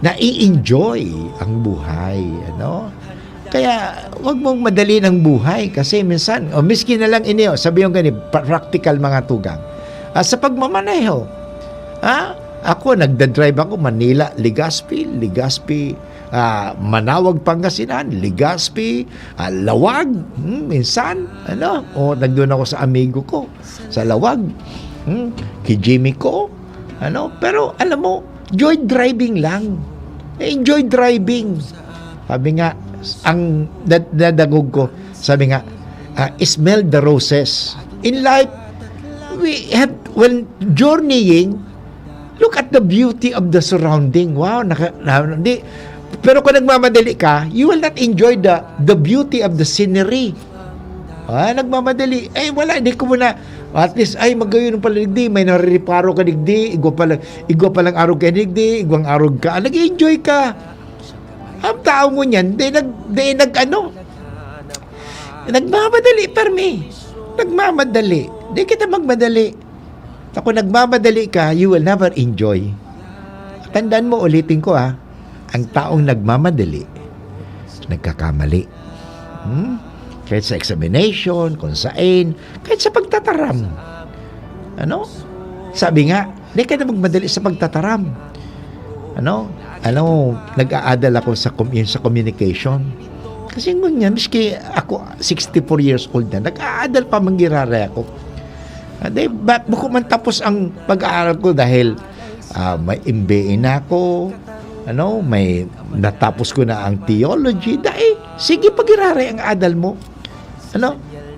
na-i-enjoy ang buhay, Kaya, wag mong madali ng buhay kasi minsan, miski na lang sabi yung practical mga tugang. Sa pagmamaneho, ako, nagdadrive ako, Manila, Legazpi, Manawag, Pangasinan, Legazpi, Lawag, minsan, nagdoon ako sa amigo ko, sa Lawag, kay Jimmy ko, pero alam mo, joy driving lang. Enjoy driving. Sabi nga, ang dadagog ko, sabi nga, smell the roses. In life, when journeying, Look at the beauty of the surrounding. Wow, hindi. Pero kung nagmamadali ka, you will not enjoy the beauty of the scenery. Nagmamadali. Wala, hindi ko muna. At least, magayon pala digdi. May naririparo ka digdi. Igwa palang arog ka digdi. Igwang arog ka. Nag-enjoy ka. Ang tao mo niyan, nagmamadali permi. Nagmamadali. Di kita magmadali. Kung nagmamadali ka, you will never enjoy. Tandaan mo, ulitin ko ang taong nagmamadali, nagkakamali. Kahit sa examination, kung saan, kahit sa pagtataram. Sabi nga, di ka na magmadali sa pagtataram. Nag-aadal ako sa communication. Kasi ngunyan, miski ako 64 years old na, nag-aadal pa manggirare ako. Bako man tapos ang pag-aaral ko dahil may MBA na ako, may natapos ko na ang theology, dahil sige pag-irare ang adal mo.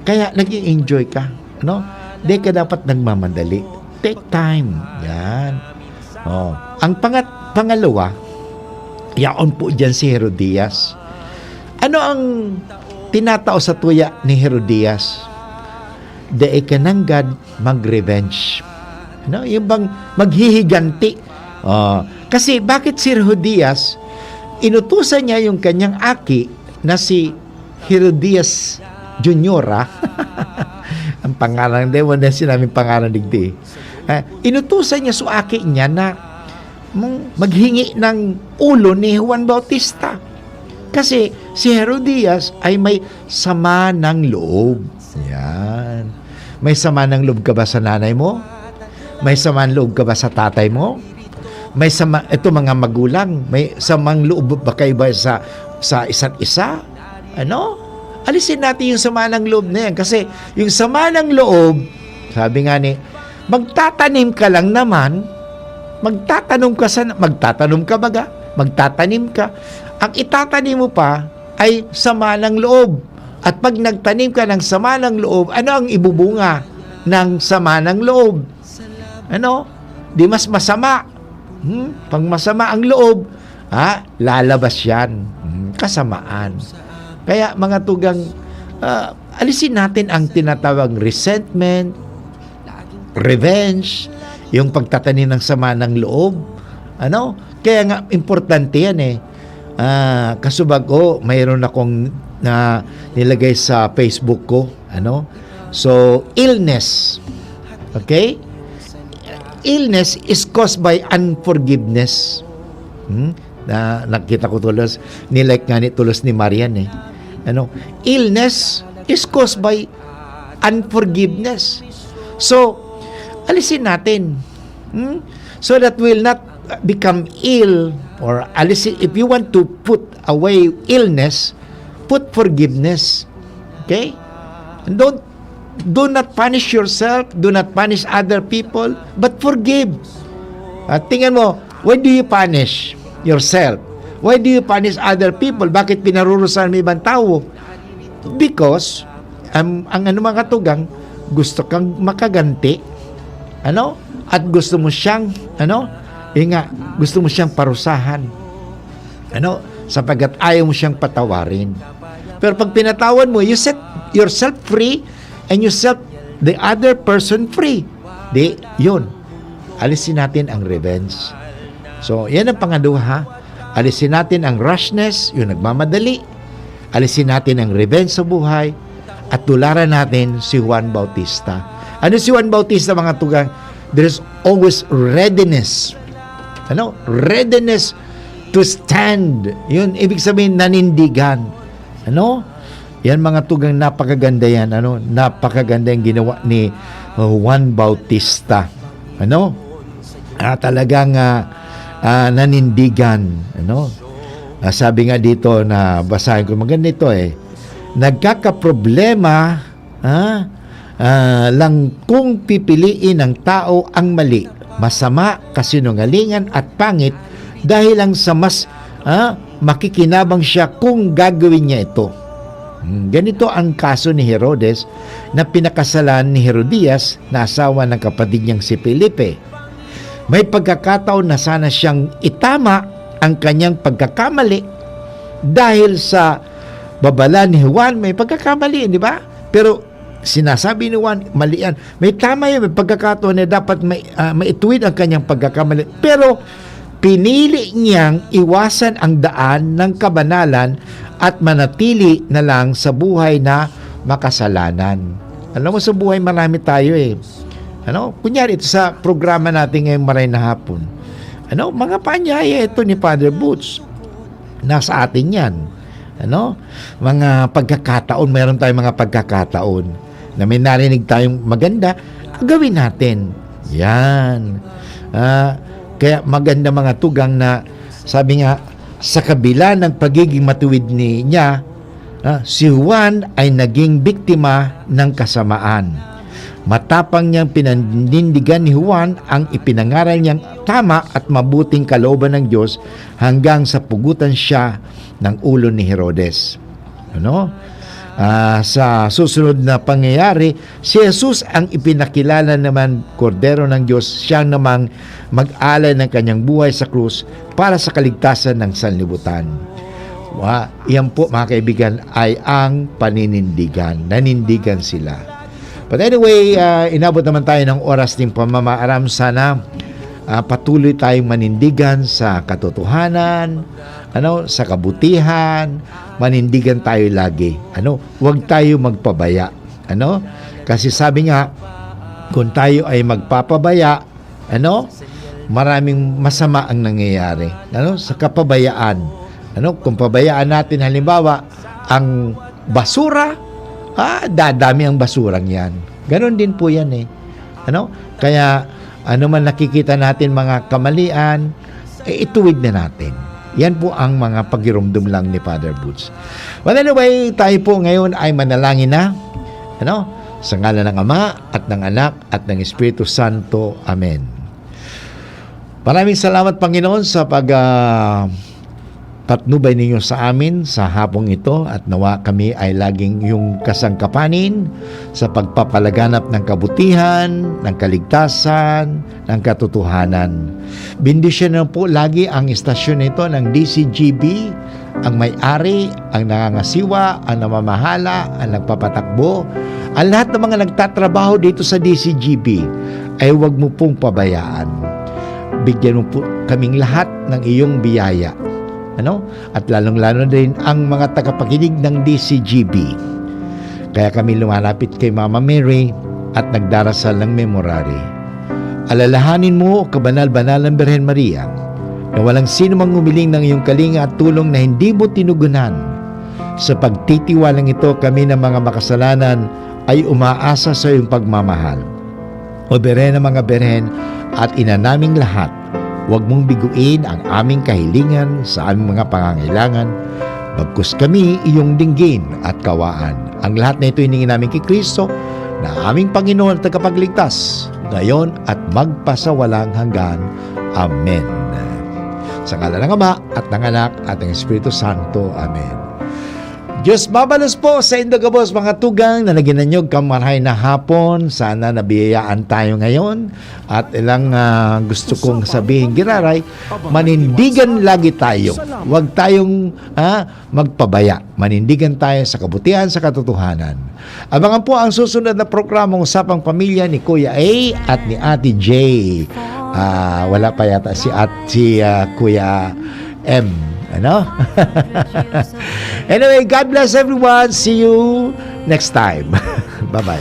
Kaya nag-i-enjoy ka. Di ka dapat nagmamadali. Take time. Yan. Ang pangalawa, yaon po dyan si Herodias. Ano ang tinatao sa tuya ni Herodias? Dahil ka ng God mag-revenge. Yung bang maghihiganti. Kasi bakit si Herodias, inutusan niya yung kanyang aki na si Herodias Juniora. Ang pangalan, hindi mo na sinaming pangalan digdi. Inutusan niya sa aki niya na maghingi ng ulo ni Juan Bautista. Kasi si Herodias ay may sama ng loob. Yan. May sama ng loob ka ba sa nanay mo? May sama ng loob ka ba sa tatay mo? May sama, ito mga magulang, may samang loob ba kayo ba sa isa't isa? Alisin natin yung sama ng loob na yan. Kasi yung sama ng loob, sabi nga ni, magtatanim ka lang naman, magtatanim ka. Ang itatanim mo pa ay sama ng loob. At pag nagtanim ka ng sama ng loob, ano ang ibubunga ng sama ng loob? Di mas masama. Pag masama ang loob, lalabas yan. Kasamaan. Kaya mga tugang, alisin natin ang tinatawag resentment, revenge, yung pagtatanim ng sama ng loob. Kaya nga, importante yan kasubag ko, mayroon akong nilagay sa Facebook ko. So, illness. Okay? Illness is caused by unforgiveness. Nakita ko tulos, nilike nga ni tulos ni Marian illness is caused by unforgiveness. So, alisin natin. So that we'll not become ill, or alisin, if you want to put away illness, put forgiveness. Okay? And do not punish yourself, do not punish other people, but forgive. Tingnan mo, why do you punish yourself? Why do you punish other people? Bakit pinarurusahan mo ibang tao? Because ang mga katugang, gusto kang makaganti, at gusto mo siyang gusto mo siyang parusahan, sapagkat ayaw mo siyang patawarin. Pero pag pinatawan mo, you set yourself free and you set the other person free. Yun. Alisin natin ang revenge. So, yan ang pangalawa. Alisin natin ang rashness, yung nagmamadali. Alisin natin ang revenge sa buhay. At tularan natin si Juan Bautista. Ano si Juan Bautista, mga tugang? There's always readiness. Readiness to stand. Yun, ibig sabihin, nanindigan. Yan mga tugang, napakaganda yan. Napakaganda yung ginawa ni Juan Bautista. Talagang nanindigan. Sabi nga dito na basahin ko, maganda ito nagkakaproblema lang kung pipiliin ng tao ang mali, masama, kasinungalingan at pangit dahil lang sa mas makikinabang siya kung gagawin niya ito. Ganito ang kaso ni Herodes na pinakasalan ni Herodias na asawa ng kapatid niyang si Felipe. may pagkakataon na sana siyang itama ang kanyang pagkakamali dahil sa babala ni Juan, may pagkakamali, di ba? Pero sinasabi ni Juan, mali yan. May tama yun, may pagkakataon na dapat maituwid ang kanyang pagkakamali. Pero pinili niyang iwasan ang daan ng kabanalan at manatili na lang sa buhay na makasalanan. Alam mo, sa buhay marami tayo eh. Kunyari, ito sa programa natin ngayong Maray na Hapon. Mga panyaya ito ni Father Boots. Nasa atin yan. Mga pagkakataon, mayroon tayong mga pagkakataon na may narinig tayong maganda, gawin natin. Yan. Kaya maganda mga tugang na, sabi nga, sa kabila ng pagiging matuwid niya, si Juan ay naging biktima ng kasamaan. Matapang niyang pinanindigan ni Juan ang ipinangaral niyang tama at mabuting kalooban ng Diyos hanggang sa pugutan siya ng ulo ni Herodes. Sa susunod na pangyayari, si Jesus ang ipinakilala naman kordero ng Diyos, siya namang mag-alay ng kanyang buhay sa krus para sa kaligtasan ng sanlibutan. Yan po mga kaibigan ay ang paninindigan. Nanindigan sila. But anyway, inabot naman tayo ng oras ng pamamaaram. Sana patuloy tayong manindigan sa katotohanan, sa kabutihan, manindigan tayo lagi. Huwag tayo magpabaya. Kasi sabi nga, kung tayo ay magpapabaya, maraming masama ang nangyayari. Sa kapabayaan. Kung pabayaan natin halimbawa ang basura, dadami ang basurang yan. Ganon din po yan eh. Kaya man nakikita natin mga kamalian, ituwid na natin. Yan po ang mga pagirumdum lang ni Father Boots. Well anyway, tayo po ngayon ay manalangin na. Sa ngalan ng Ama at ng Anak at ng Espiritu Santo. Amen. Maraming salamat Panginoon sa patnubay ninyo sa amin sa hapong ito at nawa kami ay laging yung kasangkapanin sa pagpapalaganap ng kabutihan, ng kaligtasan, ng katotohanan. Bendisyon na po lagi ang istasyon nito ng DCGB, ang may-ari, ang nangangasiwa, ang namamahala, ang nagpapatakbo, ang lahat ng mga nagtatrabaho dito sa DCGB ay huwag mo pong pabayaan. Bigyan mo po kaming lahat ng iyong biyaya. At lalong-lalo din ang mga tagapakinig ng DCGB. Kaya kami lumalapit kay Mama Mary at nagdarasal ng memorare. Alalahanin mo, kabanal-banalang Birhen Maria, na walang sino mang humiling ng iyong kalinga at tulong na hindi mo tinugunan. Sa pagtitiwalang ito, kami ng mga makasalanan ay umaasa sa iyong pagmamahal. O Birhen ng mga Birhen at ina naming lahat, huwag mong biguin ang aming kahilingan sa aming mga pangangailangan, bagkus kami iyong dinggin at kawaan. Ang lahat na ito hiningin namin kay Kristo, na aming Panginoon at tagapagligtas, ngayon at magpasawalang hanggan. Amen. Sa ngalan ng Ama at ng Anak at ng Espiritu Santo. Amen. Diyos mabalos po sa Indogabos mga tugang na naginanyog kamarahay na hapon. Sana nabiyayaan tayo ngayon. At ilang gusto kong sabihin, Giraray, manindigan lagi tayo. Huwag tayong magpabaya. Manindigan tayo sa kabutihan, sa katotohanan. Abangan po ang susunod na programang Usapang Pamilya ni Kuya A at ni Ate J. Wala pa yata si Kuya M. Anyway, God bless everyone. See you next time. Bye-bye.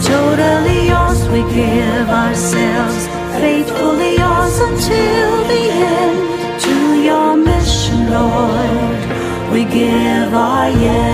Totally yours, we give ourselves, faithfully yours until the end. To your mission, Lord, we give our yes.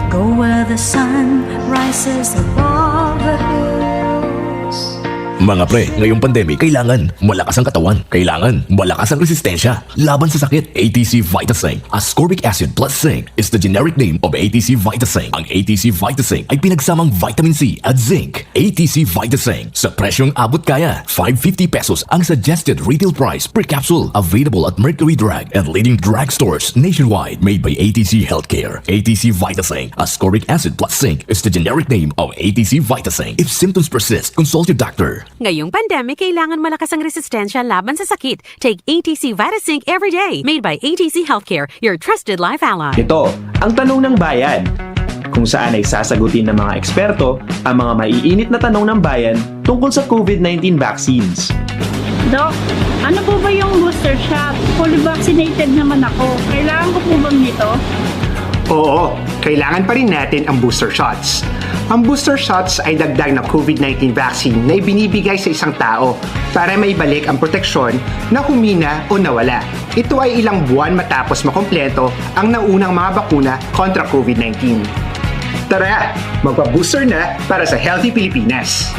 Go where the sun rises above the hills. Mga pre, ngayong pandemic, kailangan malakas ang katawan. Kailangan malakas ang resistensya laban sa sakit. ATC Vitasync. Ascorbic acid plus zinc is the generic name of ATC Vitasync. Ang ATC Vitasync ay pinagsamang vitamin C at zinc. ATC Vitasync. Sa presyong abot kaya, 550 pesos ang suggested retail price per capsule. Available at Mercury Drug and leading drugstores nationwide. Made by ATC Healthcare. ATC Vitasync. Ascorbic acid plus zinc is the generic name of ATC Vitasync. If symptoms persist, consult your doctor. Ngayong pandemic, kailangan malakas ang resistensya laban sa sakit. Take ATC Vitasync every day. Made by ATC Healthcare, your trusted life ally. Ito, ang tanong ng bayan. Kung saan ay sasagutin ng mga eksperto ang mga maiinit na tanong ng bayan tungkol sa COVID-19 vaccines. Doc, ano po ba yung booster shot? Fully vaccinated naman ako. Kailangan ko po bang nito? Oo, kailangan pa rin natin ang booster shots. Ang booster shots ay dagdag na COVID-19 vaccine na ibinibigay sa isang tao para maibalik ang proteksyon na humina o nawala. Ito ay ilang buwan matapos makompleto ang naunang mga bakuna kontra COVID-19. Tara, magpa-booster na para sa Healthy Pilipinas.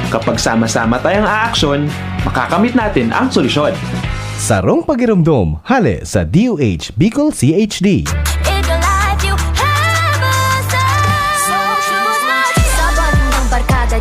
Kapag sama-sama tayong aaksyon, makakamit natin ang solusyon. Sarong Pakiramdam, hale sa DOH Bicol CHD.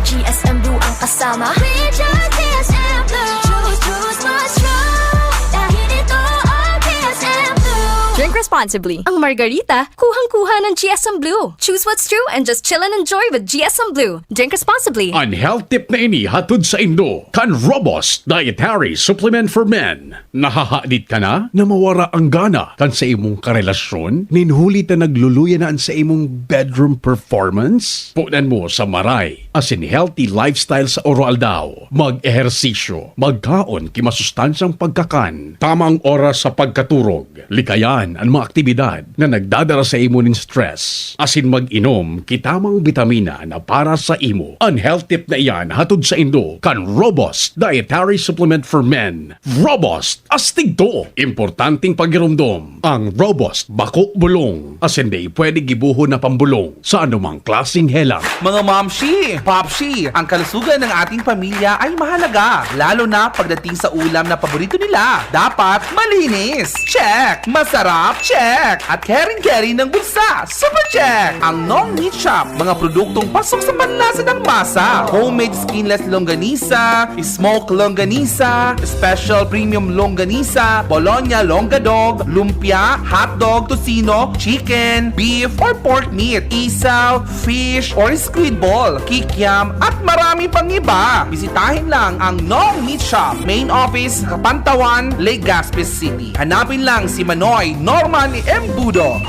GSM Blue ang kasama. We just GSM Blue. Choose what's true. Dahil ito ang GSM Blue. Drink responsibly. Ang margarita, kuhang-kuha ng GSM Blue. Choose what's true and just chill and enjoy with GSM Blue. Drink responsibly. Ang health tip na ini hatod sa Indo, Can Robust Dietary Supplement for Men. Nahahalit ka na na mawara ang gana kan sa imong karelasyon? Ninhuli ta nagluluya na sa imong bedroom performance? Punan mo sa Maray, as in healthy lifestyle sa Oro Aldao. Mag-ehersisyo, magkaon kimasustansang pagkakan, tamang oras sa pagkaturog, likayan ang mga aktibidad na nagdadara sa imo ng stress. Asin mag-inom kitamang bitamina na para sa imo. Ang health tip na iyan hatod sa Indo, Can Robust Dietary Supplement for Men. Robust, astig to. Importanteng pagirumdom. Ang Robust Bako Bulong. Asin di pwede gibuho na pambulong sa anumang klaseng helang. Mga momshi, popshi, ang kalusugan ng ating pamilya ay mahalaga. Lalo na pagdating sa ulam na paborito nila. Dapat malinis. Check. Masarap. Check. At caring-caring ng bulsa. Super check. Ang Nong Meat Shop. Mga produktong pasok sa panlasa ng masa. Homemade skinless longganisa, smoked longganisa, special premium longganisa, Bologna longadog, lumpia, hotdog, tocino, chicken, beef, or pork meat, isaw, fish, or squid ball, kikiam, at marami pang iba. Bisitahin lang ang Nong Meat Shop. Main office, Kapantawan, Legazpi City. Hanapin lang si Manoy Norman M. Budo.